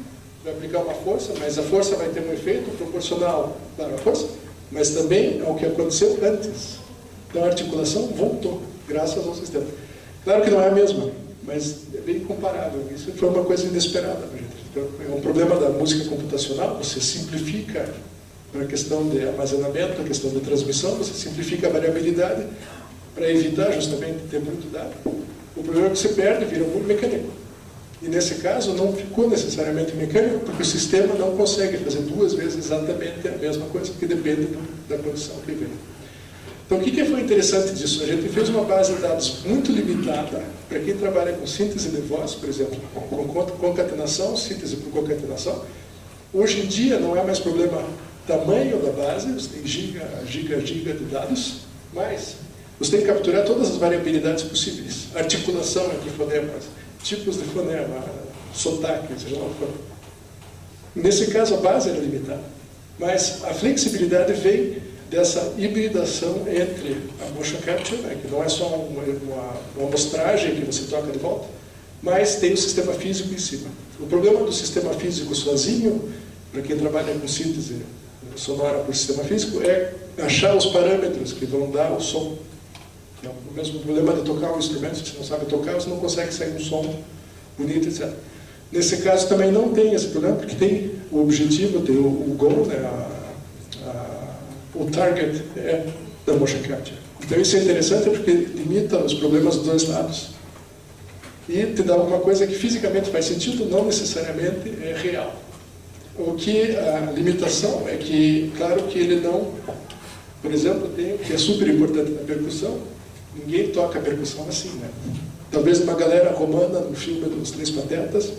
vai aplicar uma força, mas a força vai ter um efeito proporcional para a força, mas também ao que aconteceu antes. Então, a articulação voltou, graças ao sistema. Claro que não é a mesma, mas é bem comparável. Isso foi uma coisa inesperada para a gente. Então, é um problema da música computacional, você simplifica para a questão de armazenamento, a questão de transmissão, você simplifica a variabilidade para evitar justamente ter muito dado. O problema é que você perde, vira muito mecânico. E nesse caso não ficou necessariamente mecânico, porque o sistema não consegue fazer 2 vezes exatamente a mesma coisa, porque depende da condição que vem. Então, o que foi interessante disso? A gente fez uma base de dados muito limitada para quem trabalha com síntese de voz, por exemplo, com concatenação, síntese por concatenação. Hoje em dia não é mais problema tamanho da base, você tem giga de dados, mas você tem que capturar todas as variabilidades possíveis. Articulação entre fonemas, tipos de fonema, sotaque, seja lá o que for. Nesse caso, a base era limitada. Mas a flexibilidade vem dessa hibridação entre a motion capture, né, que não é só uma amostragem que você toca de volta, mas tem o sistema físico em cima. O problema do sistema físico sozinho, para quem trabalha com síntese sonora por sistema físico, é achar os parâmetros que vão dar o som. É o mesmo problema de tocar um instrumento, se você não sabe tocar, você não consegue sair um som bonito, etc. Nesse caso também não tem esse problema, porque tem o objetivo, tem o goal, né, o target é da motion capture. Então isso é interessante porque limita os problemas dos 2 lados. E te dá alguma coisa que fisicamente faz sentido, não necessariamente é real. O que a limitação é que, claro que ele não, por exemplo, tem o que é super importante na percussão, ninguém toca percussão assim, né? Talvez uma galera romana no filme dos 3 Patetas,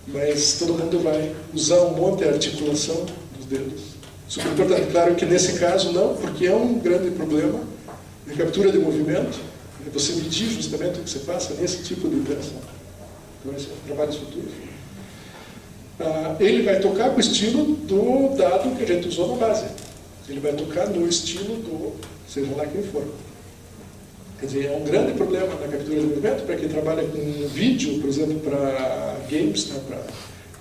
mas todo mundo vai usar um monte de articulação dos dedos. Super importante. Claro que nesse caso não, porque é um grande problema de captura de movimento, e você medir justamente o que você passa nesse tipo de interação. Então, esse é um trabalho futuro. Ele vai tocar com o estilo do dado que a gente usou na base. Ele vai tocar no estilo do, seja lá quem for. Quer dizer, é um grande problema na captura de movimento para quem trabalha com vídeo, por exemplo, para games, né, para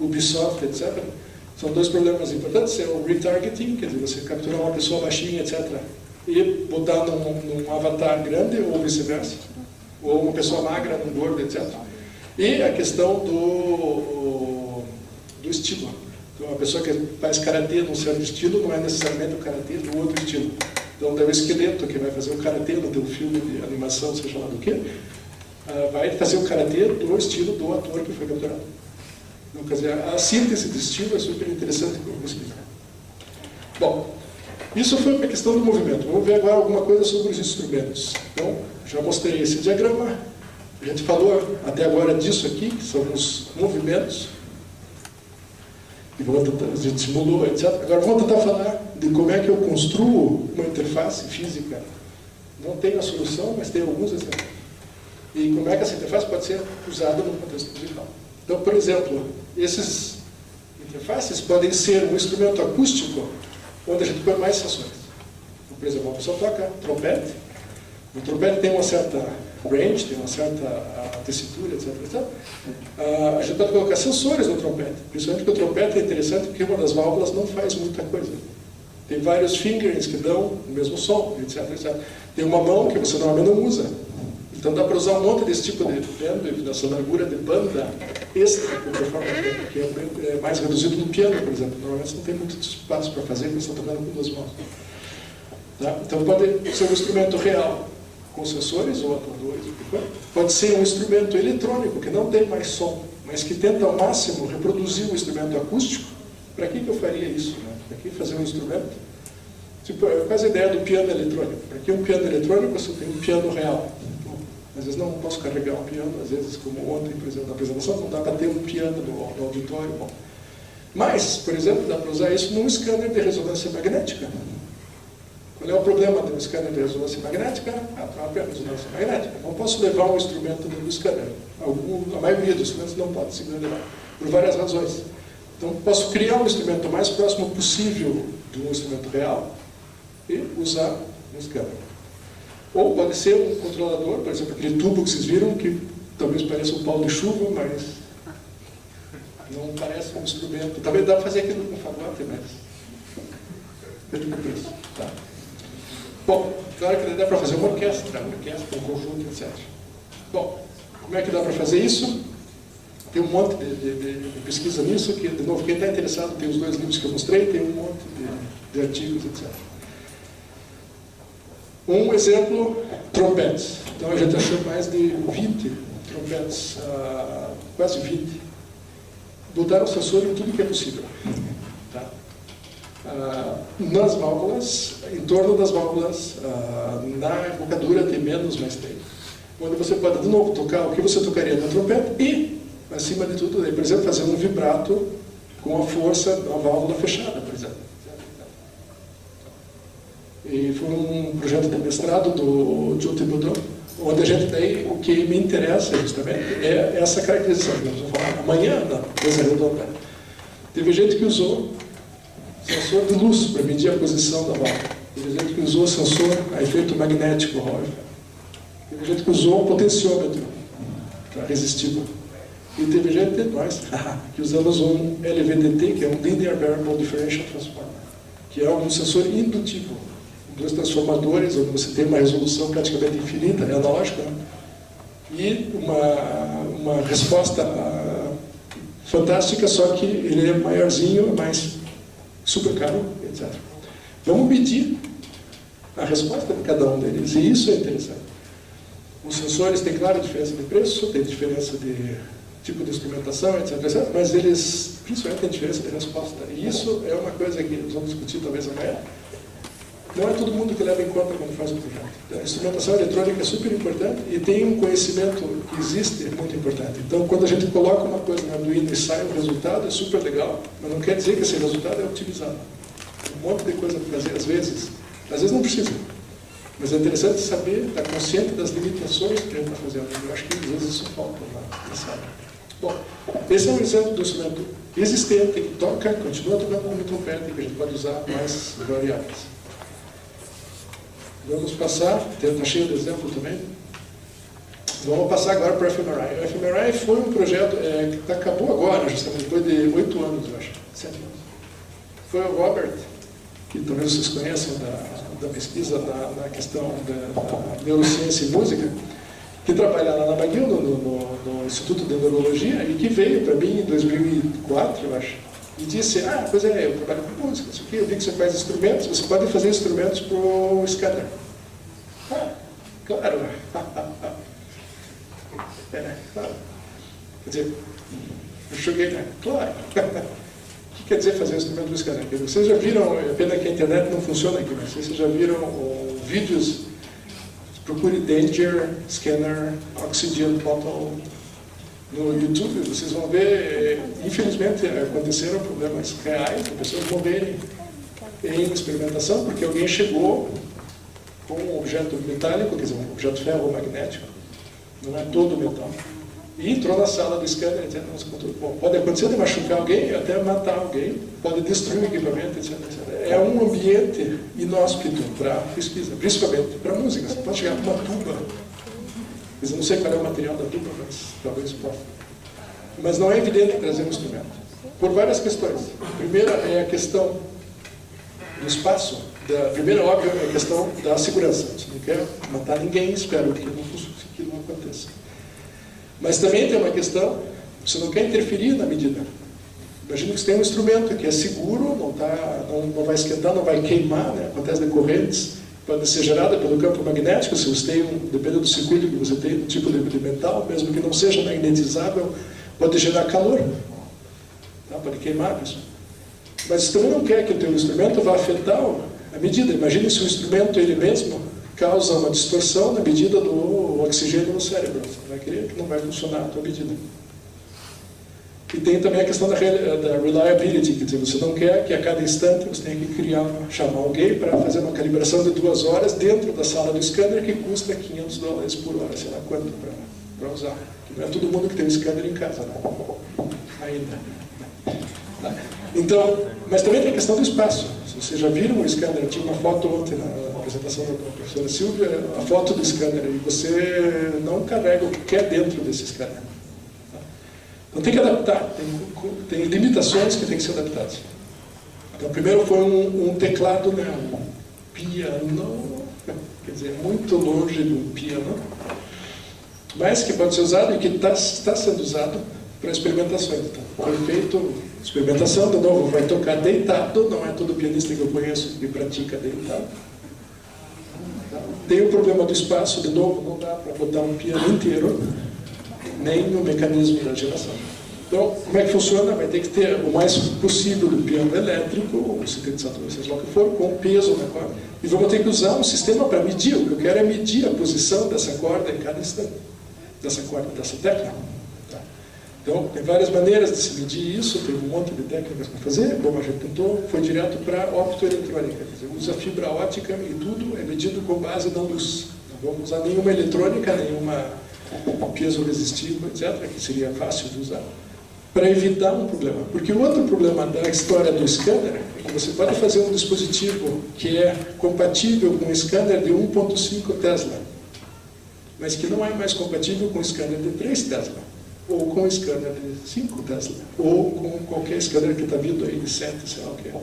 Ubisoft, etc. São 2 problemas importantes, é o retargeting, quer dizer, você capturar uma pessoa baixinha, etc., e botar num avatar grande, ou vice-versa, ou uma pessoa magra num gordo, etc. E a questão do estilo. Então, uma pessoa que faz karatê num certo estilo não é necessariamente o karatê do outro estilo. Então, o esqueleto que vai fazer o karatê no teu filme de animação, seja lá do que, vai fazer o karatê do estilo do ator que foi capturado. Então, quer dizer, a síntese de estilo é super interessante, como eu vou explicar. Bom, isso foi para a questão do movimento. Vamos ver agora alguma coisa sobre os instrumentos. Então, já mostrei esse diagrama. A gente falou até agora disso aqui, que são os movimentos. E a gente simulou, etc. Agora vamos tentar falar de como é que eu construo uma interface física. Não tenho a solução, mas tem alguns exemplos. E como é que essa interface pode ser usada no contexto musical. Então, por exemplo, essas interfaces podem ser um instrumento acústico onde a gente põe mais sensores. Então, por exemplo, uma pessoa toca trompete. O trompete tem uma certa range, tem uma certa tessitura, etc. etc. A gente pode colocar sensores no trompete. Principalmente porque o trompete é interessante porque uma das válvulas não faz muita coisa. Tem vários fingerings que dão o mesmo som, etc. etc. Tem uma mão que você normalmente não usa. Então dá para usar um monte desse tipo de pendrive, dessa largura de banda extra que é mais reduzido no piano, por exemplo. Normalmente você não tem muito espaço para fazer, porque você está tocando com 2 mãos. Tá? Então pode ser um instrumento real, com sensores ou atuadores, pode ser um instrumento eletrônico, que não tem mais som, mas que tenta ao máximo reproduzir um instrumento acústico. Para que eu faria isso? Né? Para que fazer um instrumento? Tipo, é quase a ideia do piano eletrônico. Para que um piano eletrônico se eu tenho um piano real? Às vezes não posso carregar um piano, às vezes, como ontem, por exemplo, na apresentação, não dá para ter um piano no auditório. Bom. Mas, por exemplo, dá para usar isso num scanner de ressonância magnética. Qual é o problema de um scanner de ressonância magnética? A própria ressonância magnética. Não posso levar um instrumento dentro do scanner. A maioria dos instrumentos não pode se levar, por várias razões. Então, posso criar um instrumento o mais próximo possível de um instrumento real e usar um scanner. Ou pode ser um controlador, por exemplo, aquele tubo que vocês viram, que talvez pareça um pau de chuva, mas não parece um instrumento. Também dá para fazer aquilo com fagote, mas dentro do preço. Tá. Bom, claro que dá para fazer uma orquestra, um conjunto, etc. Bom, como é que dá para fazer isso? Tem um monte de pesquisa nisso, que, de novo, quem está interessado tem os 2 livros que eu mostrei, tem um monte de artigos, etc. Um exemplo, trompetes. Então a gente achou mais de 20 trompetes, quase 20. Botaram sensor em tudo que é possível. Tá? Nas válvulas, em torno das válvulas, na embocadura tem menos, mas tem. Onde você pode, de novo, tocar o que você tocaria na trompete e, acima de tudo, por exemplo, fazer um vibrato com a força da válvula fechada, por exemplo. E foi um projeto de mestrado do Joe Thibodeau, onde a gente tem, o que me interessa justamente é essa caracterização. Vamos falar amanhã na mesa redonda. Teve gente que usou sensor de luz para medir a posição da válvula. Teve gente que usou sensor a efeito magnético, Roger. Teve gente que usou um potenciômetro para resistível. E teve gente, nós, que usamos um LVDT, que é um Linear Variable Differential Transformer, que é um sensor indutivo. 2 transformadores, onde você tem uma resolução praticamente infinita, é analógica, né? E uma resposta fantástica, só que ele é maiorzinho, mais super caro, etc. Vamos medir a resposta de cada um deles, e isso é interessante. Os sensores têm, claro, diferença de preço, tem diferença de tipo de instrumentação, etc., etc., mas eles, principalmente, têm diferença de resposta. E isso é uma coisa que nós vamos discutir talvez amanhã. Não é todo mundo que leva em conta quando faz um projeto. A instrumentação eletrônica é super importante e tem um conhecimento que existe muito importante. Então, quando a gente coloca uma coisa no Arduino e sai um resultado, é super legal, mas não quer dizer que esse resultado é otimizado. Tem um monte de coisa para fazer, às vezes não precisa. Mas é interessante saber, estar consciente das limitações que a gente está fazendo. Eu acho que às vezes isso falta lá nessa área. Bom, esse é um exemplo do instrumento existente, que toca, continua tocando como trompete, que a gente pode usar mais variáveis. Vamos passar, está cheio de exemplo também. Vamos passar agora para o fMRI. O fMRI foi um projeto que acabou agora, justamente depois de 8 anos, eu acho, 7 anos. Foi o Robert, que talvez vocês conheçam da pesquisa na questão da neurociência e música, que trabalha lá na McGill, no Instituto de Neurologia, e que veio para mim em 2004, eu acho, e disse, pois é, eu trabalho com música, isso aqui, eu vi que você faz instrumentos, você pode fazer instrumentos para o scanner. Claro. Claro. Quer dizer, eu cheguei, claro. O que quer dizer fazer instrumento para o scanner? Vocês já viram, é pena que a internet não funciona aqui, mas vocês já viram vídeos, procure Danger, Scanner, Oxygen Bottle, no YouTube, vocês vão ver, infelizmente aconteceram problemas reais, de pessoas morrerem em experimentação, porque alguém chegou com um objeto metálico, quer dizer, um objeto ferromagnético, não é todo metal, e entrou na sala do scanner, etc. Bom, pode acontecer de machucar alguém, até matar alguém, pode destruir o equipamento, etc., etc. É um ambiente inóspito para pesquisa, principalmente para música. Você pode chegar com uma tuba. Eu não sei qual é o material da tuba, mas talvez possa. Mas não é evidente trazer um instrumento. Por várias questões. A primeira é a questão do espaço. A primeira, óbvio, é a questão da segurança. Você não quer matar ninguém, espero que não aconteça. Mas também tem uma questão, você não quer interferir na medida. Imagina que você tem um instrumento que é seguro, não vai esquentar, não vai queimar, né? Acontece de correntes, pode ser gerada pelo campo magnético, se você tem, dependendo do circuito que você tem, um tipo de metal, mesmo que não seja magnetizável, pode gerar calor, tá? Pode queimar isso. Mas você também não quer que o teu instrumento vá afetar a medida. Imagine se o instrumento ele mesmo causa uma distorção na medida do oxigênio no cérebro. Você vai querer que não vai funcionar a tua medida. E tem também a questão da reliability, quer dizer, você não quer que a cada instante você tenha que chamar alguém para fazer uma calibração de 2 horas dentro da sala do scanner que custa $500 por hora, sei lá quanto para usar. Não é todo mundo que tem um scanner em casa, né? Ainda. Então, mas também tem a questão do espaço. Se vocês já viram o scanner, tinha uma foto ontem na apresentação da professora Silvia, a foto do scanner, e você não carrega o que quer dentro desse scanner. Então tem que adaptar, tem limitações que tem que ser adaptadas. Então primeiro foi um teclado, né, um piano, quer dizer, muito longe de um piano, mas que pode ser usado e que está sendo usado para experimentações. Então, foi feito experimentação, de novo, vai tocar deitado, não é todo pianista que eu conheço que pratica deitado. Tem o problema do espaço, de novo, não dá para botar um piano inteiro, nem no mecanismo da geração. Então, como é que funciona? Vai ter que ter o mais possível do piano elétrico, ou sintetizador, seja lá o que for, com peso na corda. E vamos ter que usar um sistema para medir. O que eu quero é medir a posição dessa corda em cada instante, dessa corda, dessa tecla. Tá? Então, tem várias maneiras de se medir isso, tem um monte de técnicas para fazer. Bom, a gente tentou, foi direto para optoeletrônica. Quer dizer, usa fibra ótica e tudo é medido com base na luz. Não vamos usar nenhuma eletrônica, nenhuma peso resistivo, etc., que seria fácil de usar, para evitar um problema. Porque o outro problema da história do scanner é que você pode fazer um dispositivo que é compatível com um scanner de 1.5 Tesla, mas que não é mais compatível com um scanner de 3 Tesla, ou com um scanner de 5 Tesla, ou com qualquer scanner que está vindo aí de 7, sei lá o que é.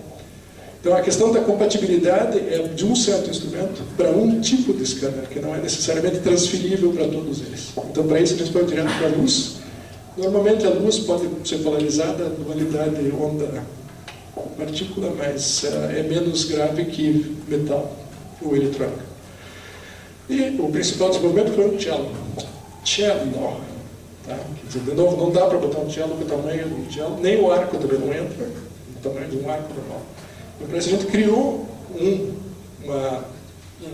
Então a questão da compatibilidade é de um certo instrumento para um tipo de scanner, que não é necessariamente transferível para todos eles. Então para isso a gente pode direto para a luz. Normalmente a luz pode ser polarizada, dualidade onda-partícula, mas é menos grave que metal ou eletrônica. E o principal desenvolvimento foi o cello. Cello. Tá? Quer dizer, de novo, não dá para botar um cello com o tamanho do cello, nem o arco também não entra, o tamanho de um arco normal. Então, a gente criou uma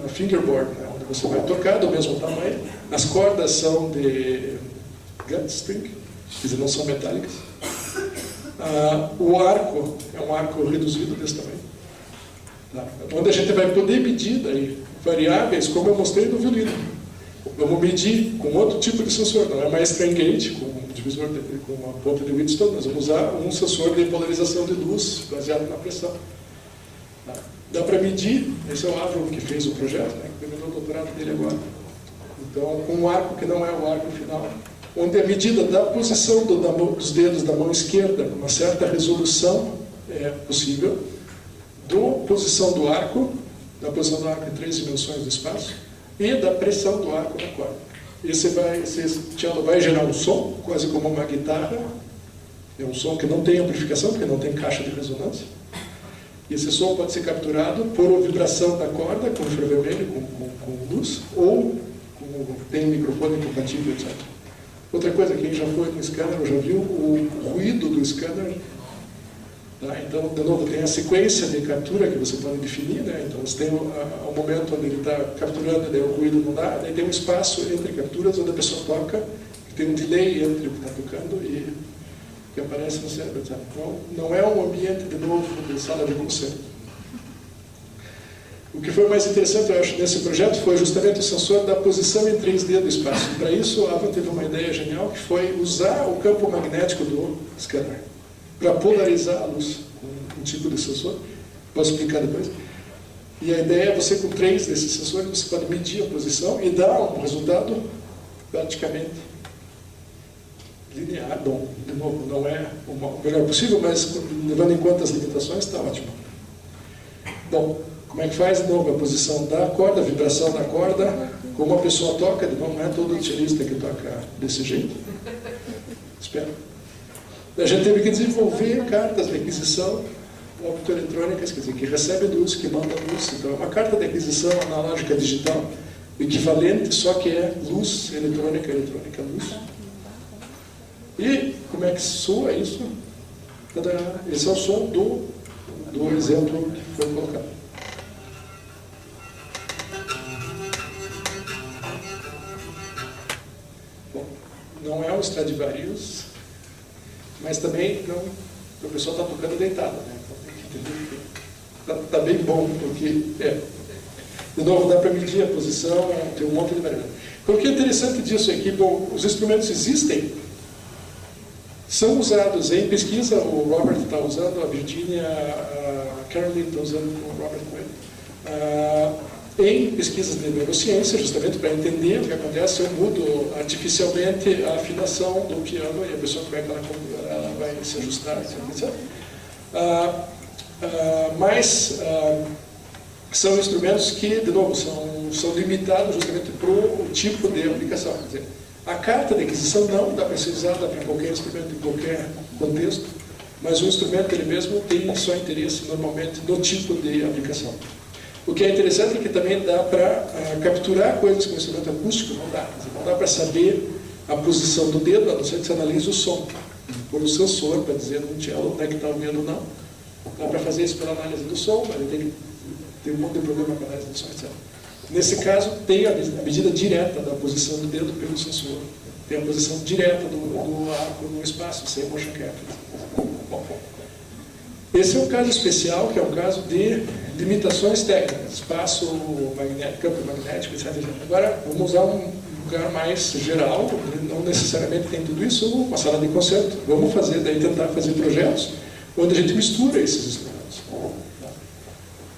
fingerboard, né, onde você vai tocar do mesmo tamanho. As cordas são de gut string, quer dizer, não são metálicas. O arco é um arco reduzido desse tamanho. Tá? Onde a gente vai poder medir daí, variáveis, como eu mostrei no violino. Vamos medir com outro tipo de sensor, não é mais strain gauge, com um divisor com uma ponta de Wheatstone, nós vamos usar um sensor de polarização de luz baseado na pressão. Tá? Dá para medir, esse é o Avron que fez o projeto, né, que terminou o doutorado dele agora. Então, com um arco que não é o arco final, onde a medida da posição dos dedos da mão esquerda, uma certa resolução é possível, da posição do arco em 3 dimensões do espaço, e da pressão do arco na corda. Esse cello vai gerar um som, quase como uma guitarra. É um som que não tem amplificação, porque não tem caixa de ressonância. E esse som pode ser capturado por vibração da corda, com infravermelho, com luz, ou tem um microfone compatível, etc. Outra coisa, quem já foi no scanner, já viu o ruído do scanner. Tá? Então, de novo, tem a sequência de captura que você pode definir, né? Então você tem o momento onde ele está capturando, daí o ruído não dá, daí tem um espaço entre capturas onde a pessoa toca, tem um delay entre o que está tocando e que aparece no cérebro. Tá? Então, não é um ambiente, de novo, de sala de concerto. O que foi mais interessante, eu acho, nesse projeto foi justamente o sensor da posição em 3D do espaço. Para isso, a Avron teve uma ideia genial, que foi usar o campo magnético do scanner para polarizar a luz com um tipo de sensor. Posso explicar depois? E a ideia é você, com 3 desses sensores, você pode medir a posição e dar um resultado praticamente linear. Bom, de novo, não é o melhor possível, mas levando em conta as limitações, está ótimo. Bom, como é que faz? De novo, a posição da corda, a vibração da corda, como a pessoa toca, de novo, não é todo cellista que toca desse jeito. Espero. A gente teve que desenvolver cartas de aquisição optoeletrônicas, quer dizer, que recebe luz, que manda luz. Então, é uma carta de aquisição analógica digital equivalente, só que é luz eletrônica, luz. E como é que soa isso? Esse é o som do exemplo que foi colocado. Bom, não é um Stradivarius, mas também não, o pessoal está tocando deitado, né? Então tem que entender que está bem bom, porque de novo, dá para medir a posição, tem um monte de variável. O que é interessante disso é que, bom, os instrumentos existem, são usados em pesquisa, o Robert está usando, a Virginia, a Caroline está usando com o Robert Cohen, em pesquisas de neurociência, justamente para entender o que acontece se eu mudo artificialmente a afinação do piano e a pessoa como é que ela vai se ajustar, etc. Mas são instrumentos que, de novo, são limitados justamente para o tipo de aplicação. Quer dizer, A carta de aquisição não dá para ser usada para qualquer instrumento, em qualquer contexto, mas o instrumento ele mesmo tem só interesse normalmente no tipo de aplicação. O que é interessante é que também dá para capturar coisas com instrumento acústico, não dá para saber a posição do dedo, a não ser que você analise o som. Por um sensor para dizer no cello onde é que está ouvindo ou não. Dá para fazer isso pela análise do som, mas ele tem um monte de problema com a análise do som, etc. Nesse caso, tem a medida direta da posição do dedo pelo sensor. Tem a posição direta do arco no espaço, sem motion capture. Bom, esse é um caso especial, que é um caso de limitações técnicas, espaço magnético, campo magnético, etc. Agora, vamos usar um lugar mais geral, não necessariamente tem tudo isso, uma sala de concerto. Vamos fazer, daí tentar fazer projetos onde a gente mistura esses instrumentos.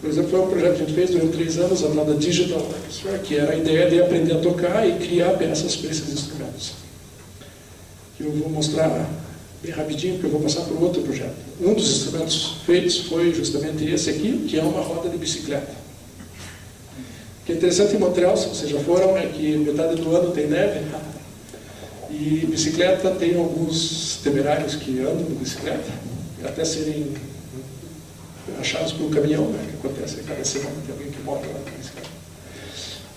Por exemplo, foi um projeto que a gente fez durante 3 anos, a tal da Digital Orchestra, que era a ideia de aprender a tocar e criar peças para esses instrumentos. Que eu vou mostrar bem rapidinho, porque eu vou passar para outro projeto. Um dos instrumentos feitos foi justamente esse aqui, que é uma roda de bicicleta. O que é interessante em Montreal, se vocês já foram, é que metade do ano tem neve, e bicicleta tem alguns temerários que andam de bicicleta, até serem achados por um caminhão, né, que acontece a cada semana, tem alguém que morre lá com bicicleta.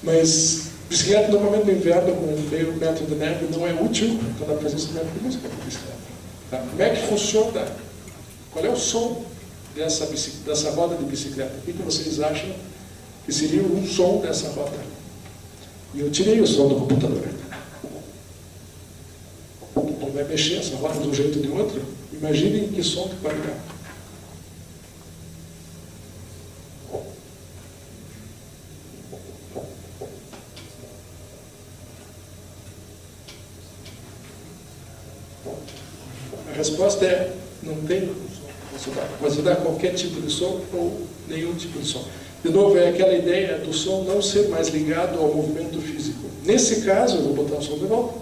Mas bicicleta, normalmente no inverno, com meio metro de neve, não é útil, então dá para fazer instrumento de música com bicicleta. Tá? Como é que funciona? Qual é o som dessa roda de bicicleta? O que vocês acham que seria um som dessa roda? E eu tirei o som do computador. Ele vai mexer essa roda de um jeito ou de outro. Imaginem que som que pode dar. A resposta é, não tem som. Você dá qualquer tipo de som ou nenhum tipo de som. De novo, é aquela ideia do som não ser mais ligado ao movimento físico. Nesse caso, eu vou botar o som de volta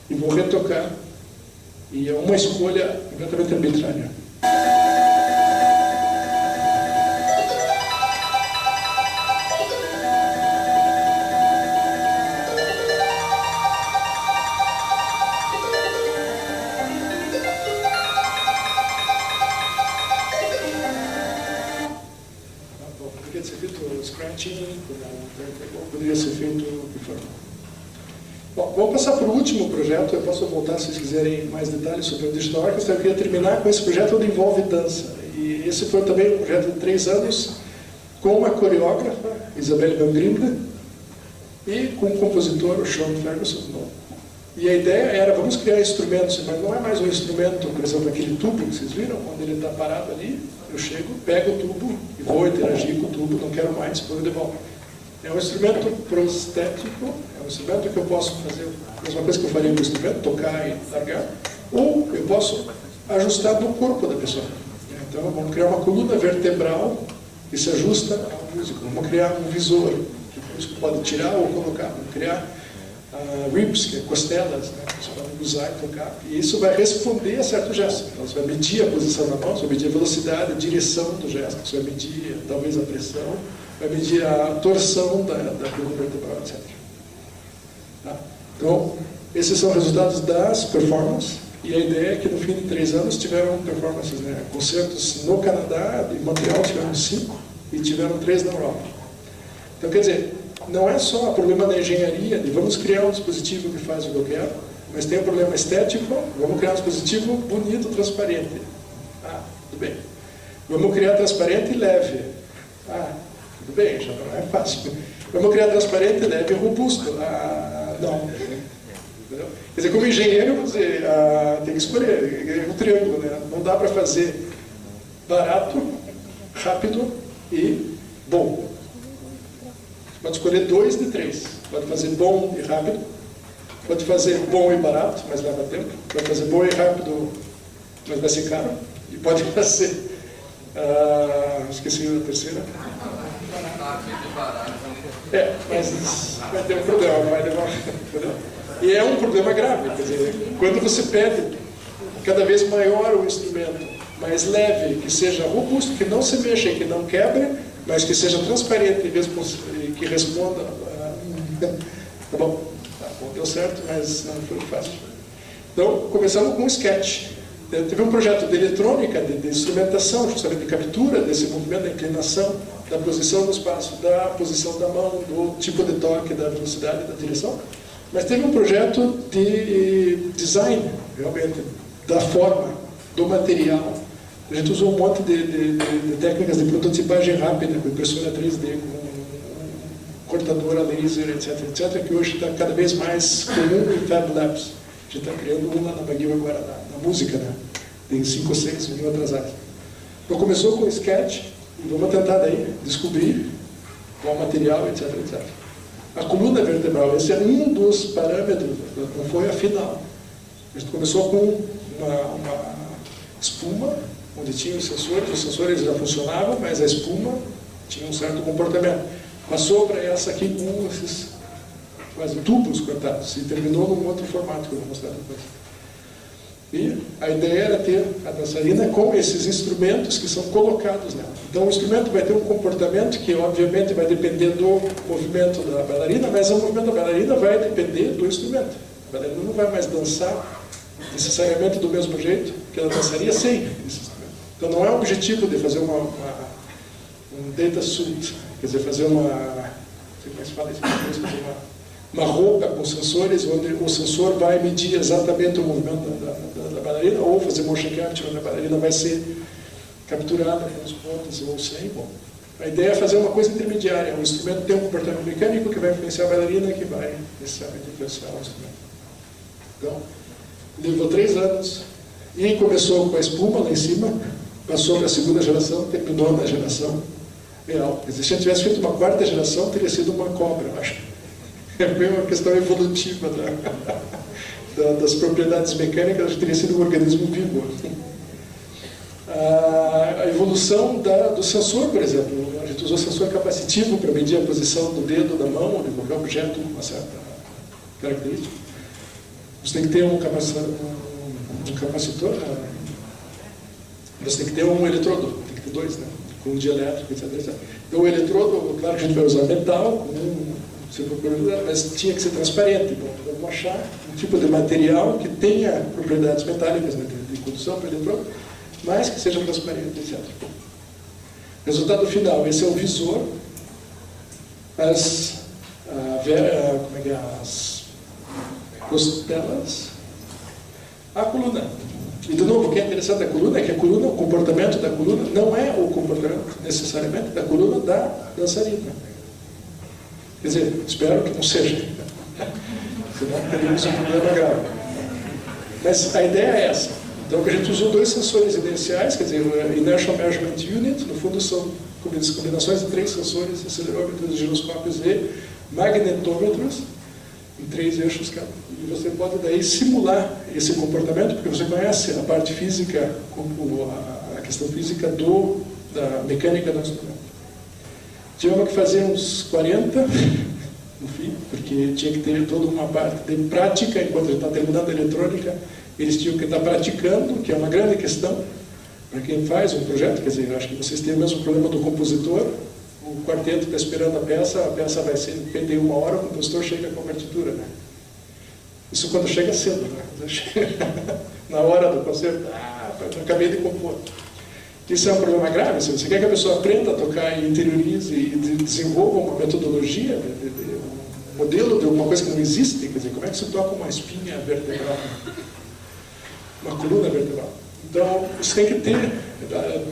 e vou retocar. E é uma escolha completamente arbitrária. Poderia ser feito scratching, poderia ser feito de forma. Bom, vamos passar para o último projeto. Eu posso voltar se vocês quiserem mais detalhes sobre o Digital Orchestra. Eu queria terminar com esse projeto onde envolve dança. E esse foi também um projeto de 3 anos com uma coreógrafa, Isabelle Van Grimde, e com um compositor, o Sean Ferguson. E a ideia era, vamos criar instrumentos, mas não é mais um instrumento, por exemplo, aquele tubo que vocês viram, quando ele está parado ali, eu chego, pego o tubo e vou interagir com o tubo, não quero mais, põe de volta. É um instrumento prostético, é um instrumento que eu posso fazer a mesma coisa que eu faria com o instrumento, tocar e largar, ou eu posso ajustar no corpo da pessoa. Então, vamos criar uma coluna vertebral que se ajusta ao músico. Vamos criar um visor, que o músico pode tirar ou colocar. Vamos criar ribs, que é costelas, né, que você pode usar e tocar. E isso vai responder a certo gesto. Então, você vai medir a posição da mão, você vai medir a velocidade, a direção do gesto, você vai medir talvez a pressão, vai medir a torção da coluna vertebral, etc. Tá? Então, esses são resultados das performances, e a ideia é que no fim de 3 anos tiveram performances, né? Concertos no Canadá, em Montreal tiveram 5, e tiveram 3 na Europa. Então, quer dizer, não é só o problema da engenharia, de vamos criar um dispositivo que faz o que eu quero, mas tem um problema estético, vamos criar um dispositivo bonito, transparente. Tudo bem. Vamos criar transparente e leve. Tudo bem, já não é fácil. Vamos criar transparente, leve e robusto. Não. Entendeu? Quer dizer, como engenheiro, você tem que escolher um triângulo, né? Não dá para fazer barato, rápido e bom. Você pode escolher 2 de 3. Pode fazer bom e rápido. Pode fazer bom e barato, mas leva tempo. Pode fazer bom e rápido, mas vai ser caro. E pode fazer... esqueci a terceira. Mas vai ter um problema, vai levar... E é um problema grave, quer dizer, quando você pede cada vez maior o instrumento, mais leve, que seja robusto, que não se mexa, que não quebre, mas que seja transparente e que responda. Tá bom? Tá. Bom, deu certo, mas não foi fácil. Então, começamos com um sketch. Teve um projeto de eletrônica, de instrumentação, justamente de captura desse movimento, da inclinação, da posição no espaço, da posição da mão, do tipo de toque, da velocidade, da direção. Mas teve um projeto de design, realmente, da forma, do material. A gente usou um monte de técnicas de prototipagem rápida, com impressora 3D, com cortadora laser, etc., que hoje está cada vez mais comum em Fab Labs. A gente está criando uma na McGill agora, na música, né? Tem 5 ou 6 mil atrasados. Então começou com o sketch, e vamos tentar daí descobrir qual material, etc., etc. A coluna vertebral, esse é um dos parâmetros, não foi a final. A gente começou com uma espuma, onde tinha os sensores já funcionavam, mas a espuma tinha um certo comportamento. Passou para essa aqui com esses quase tubos cortados, e terminou num outro formato que eu vou mostrar depois. E a ideia era ter a dançarina com esses instrumentos que são colocados nela. Então o instrumento vai ter um comportamento que obviamente vai depender do movimento da bailarina, mas o movimento da bailarina vai depender do instrumento. A bailarina não vai mais dançar necessariamente do mesmo jeito que ela dançaria sem esse instrumento. Então não é o objetivo de fazer um data suit, quer dizer, fazer não sei como é que se fala isso, uma roupa com sensores, onde o sensor vai medir exatamente o movimento da bailarina, ou fazer motion capture, onde a bailarina vai ser capturada com os pontos ou sem. Bom, a ideia é fazer uma coisa intermediária. O instrumento tem um comportamento mecânico que vai influenciar a bailarina, que vai necessariamente influenciar o instrumento. Então, levou 3 anos, e começou com a espuma lá em cima, passou para a segunda geração, terminou na geração real. Se a gente tivesse feito uma 4ª geração, teria sido uma cobra, eu acho. Foi uma questão evolutiva das propriedades mecânicas, acho que teria sido um organismo vivo. A evolução do sensor, por exemplo, a gente usou sensor capacitivo para medir a posição do dedo, da mão, ou de qualquer objeto com uma certa característica. Você tem que ter um capacitor, você tem que ter um eletrodo, tem que ter 2, né? Com um dielétrico, etc. Então o eletrodo, claro que a gente vai usar metal, mas tinha que ser transparente. Então vamos achar um tipo de material que tenha propriedades metálicas, né, de condução para o eletrodo, mas que seja transparente, etc. Resultado final, esse é o visor, as costelas, a coluna. E de novo, o que é interessante da coluna é que o comportamento da coluna não é o comportamento necessariamente da coluna da dançarina. Quer dizer, espero que não seja. Senão teríamos um problema grave. Mas a ideia é essa. Então, a gente usou 2 sensores inerciais, quer dizer, o Inertial Measurement Unit, no fundo são combinações de 3 sensores, acelerômetros, giroscópios e magnetômetros, em 3 eixos cada. E você pode daí simular esse comportamento, porque você conhece a parte física, a questão física da mecânica do instrumento. Tivemos que fazer uns 40, no fim, porque tinha que ter toda uma parte de prática, enquanto a gente está terminando a eletrônica, eles tinham que estar praticando, que é uma grande questão para quem faz um projeto. Quer dizer, eu acho que vocês têm o mesmo problema do compositor. O quarteto está esperando a peça vai ser feita em 1 hora, o compositor chega com a partitura, né? Isso quando chega cedo, né? Na hora do concerto, eu acabei de compor. Isso é um problema grave. Se você quer que a pessoa aprenda a tocar e interiorize e desenvolva uma metodologia, um modelo de alguma coisa que não existe, quer dizer, como é que se toca uma espinha vertebral, uma coluna vertebral? Então, isso tem que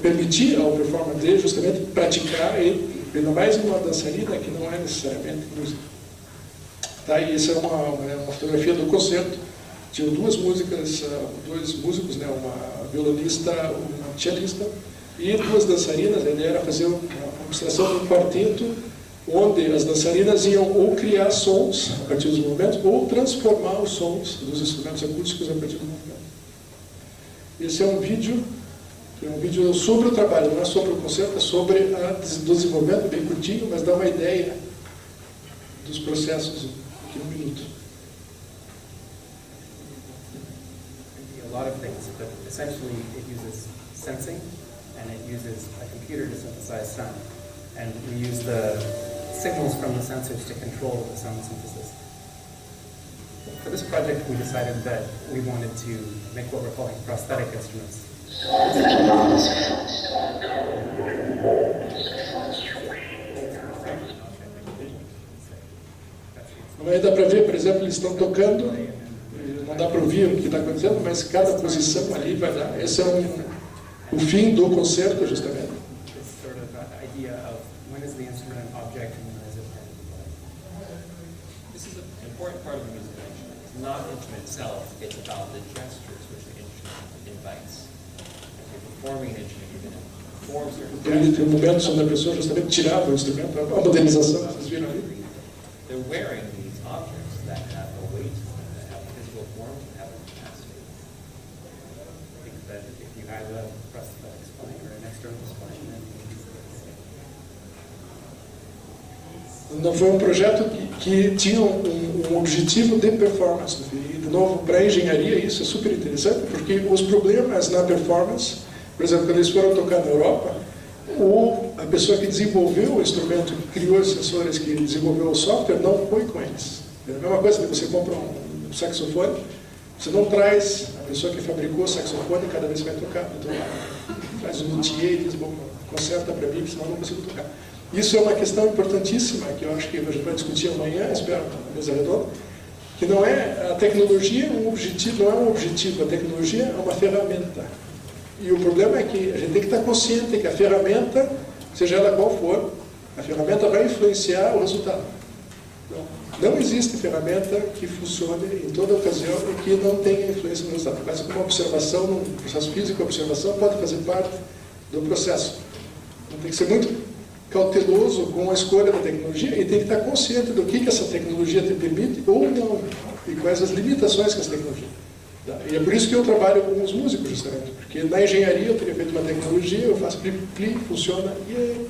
permitir ao performer de justamente praticar, e ainda mais uma dançarina que não é necessariamente música. Tá? E essa é uma fotografia do concerto. Tinham 2 músicas, 2 músicos, né? Uma violonista, uma cellista e 2 dançarinas. A ideia era fazer uma ilustração de um quarteto onde as dançarinas iam ou criar sons a partir dos movimentos ou transformar os sons dos instrumentos acústicos a partir do movimento. Esse é um vídeo sobre o trabalho, não é sobre o concerto, é sobre o desenvolvimento, bem curtinho, mas dá uma ideia dos processos aqui no minuto. A lot of things, but essentially it uses sensing and it uses a computer to synthesize sound. And we use the signals from the sensors to control the sound synthesis. For this project, we decided that we wanted to make what we're calling prosthetic instruments. Aí dá para ver, por exemplo, eles estão tocando, não dá para ouvir o que está acontecendo, mas cada posição ali vai dar. Esse é o fim do concerto, justamente. This sort of idea of when is the instrument an object and when is it part of the play. This is an important part of the music instrument. It's not the instrument itself, it's about the gestures which the instrument invites. If you're performing an instrument, you're going to perform certain Tem gestures. momentos onde a pessoa justamente tirava o instrumento, a modernização, vocês viram ali? They're wearing these objects that have a weight, that have a physical form, that have a capacity. I think that if you have a prosthetic spine or an external spine, then Não foi um projeto que tinha um objetivo de performance. E, de novo, para a engenharia isso é super interessante, porque os problemas na performance, por exemplo, quando eles foram tocar na Europa, a pessoa que desenvolveu o instrumento, que criou os sensores, que desenvolveu o software, não foi com eles. É a mesma coisa que você compra um saxofone, você não traz a pessoa que fabricou o saxofone cada vez que vai tocar. Então, traz um luthier e diz, bom, conserta para mim, senão eu não consigo tocar. Isso é uma questão importantíssima, que eu acho que a gente vai discutir amanhã, espero, na mesa redonda, que não é a tecnologia um objetivo, não é um objetivo, a tecnologia é uma ferramenta. E o problema é que a gente tem que estar consciente que a ferramenta, seja ela qual for, a ferramenta vai influenciar o resultado. Não existe ferramenta que funcione em toda ocasião e que não tenha influência no resultado. Quase como uma observação, num processo físico, a observação pode fazer parte do processo. Então, tem que ser muito cauteloso com a escolha da tecnologia e tem que estar consciente do que essa tecnologia te permite ou não, e quais as limitações que essa tecnologia. E é por isso que eu trabalho com os músicos, justamente, porque na engenharia eu teria feito uma tecnologia, eu faço pli, funciona, e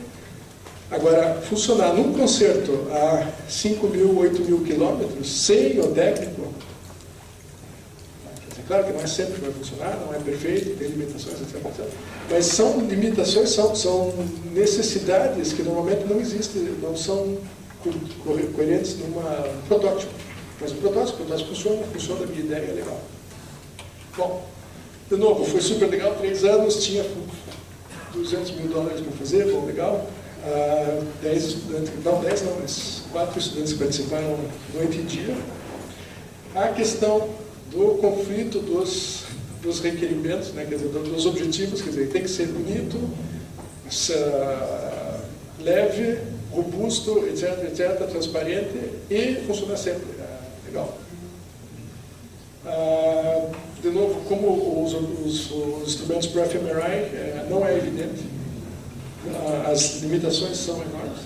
agora, funcionar num concerto a 5.000, 8.000 quilômetros, sem o técnico, é claro que não é sempre que vai funcionar, não é perfeito, tem limitações, etc. Mas são limitações, são necessidades que normalmente não existem, não são coerentes num protótipo. Mas o protótipo funciona, a minha ideia é legal. Bom, de novo, foi super legal, 3 anos, tinha $200 mil para fazer, bom, legal. 10 estudantes, não 10 não, mas 4 estudantes que participaram noite e dia. A questão do conflito dos requerimentos, né, quer dizer, dos objetivos, quer dizer, tem que ser bonito, leve, robusto, etc., transparente e funcionar sempre. Legal. De novo, como os instrumentos para fMRI não é evidente, as limitações são enormes.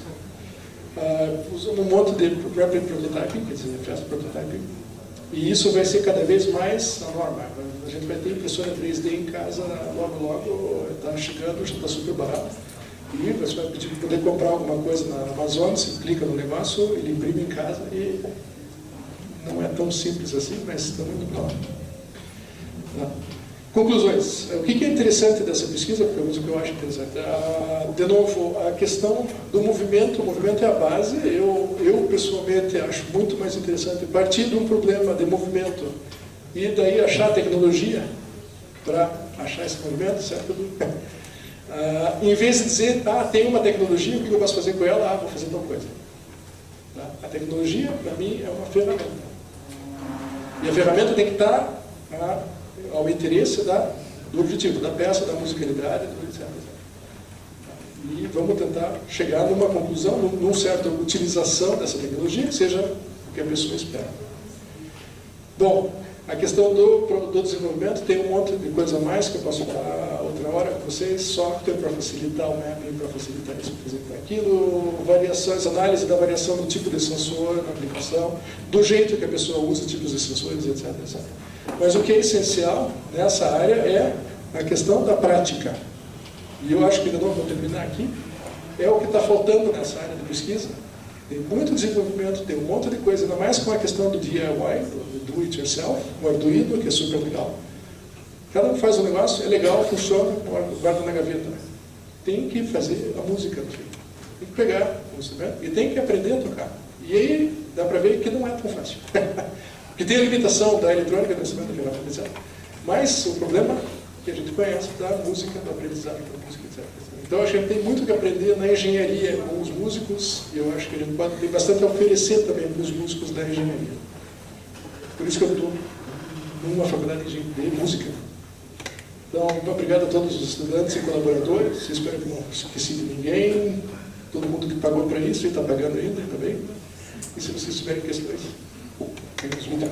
Usamos um monte de rapid prototyping, quer dizer, fast prototyping, e isso vai ser cada vez mais a norma. A gente vai ter impressora 3D em casa logo, está chegando, já está super barato. E você vai poder comprar alguma coisa na Amazon, você clica no negócio, ele imprime em casa e não é tão simples assim, mas está muito claro. Conclusões. O que é interessante dessa pesquisa, pelo menos o que eu acho interessante, de novo, a questão do movimento. O movimento é a base. Eu pessoalmente acho muito mais interessante partir de um problema de movimento e daí achar tecnologia para achar esse movimento, certo? Em vez de dizer, tem uma tecnologia, o que eu posso fazer com ela? Vou fazer tal coisa. A tecnologia, para mim, é uma ferramenta. E a ferramenta tem que estar ao interesse do objetivo, da peça, da musicalidade, etc. E vamos tentar chegar numa conclusão, numa certa utilização dessa tecnologia, que seja o que a pessoa espera. Bom, a questão do desenvolvimento, tem um monte de coisa a mais que eu posso falar outra hora com vocês, software para facilitar o mapping, para facilitar isso, para facilitar aquilo, variações, análise da variação do tipo de sensor na aplicação, do jeito que a pessoa usa tipos de sensores, etc. Mas o que é essencial nessa área é a questão da prática. E eu acho que, de novo, vou terminar aqui, é o que está faltando nessa área de pesquisa. Tem muito desenvolvimento, tem um monte de coisa, ainda mais com a questão do DIY, do it yourself, o Arduino, que é super legal. Cada um faz um negócio, é legal, funciona, guarda na gaveta. Tem que fazer a música no fim. Tem que pegar o instrumento e tem que aprender a tocar. E aí dá para ver que não é tão fácil. Porque tem a limitação da eletrônica, da instrumento que vai aprendizado, mas o problema que a gente conhece da música, do aprendizado da música, etc. Então a gente tem muito que aprender na engenharia com os músicos, e eu acho que a gente tem bastante a oferecer também para os músicos da engenharia. Por isso que eu estou numa faculdade de música. Então, obrigado a todos os estudantes e colaboradores, espero que não esqueci de ninguém, todo mundo que pagou para isso e está pagando ainda bem. E se vocês tiverem questões, temos muito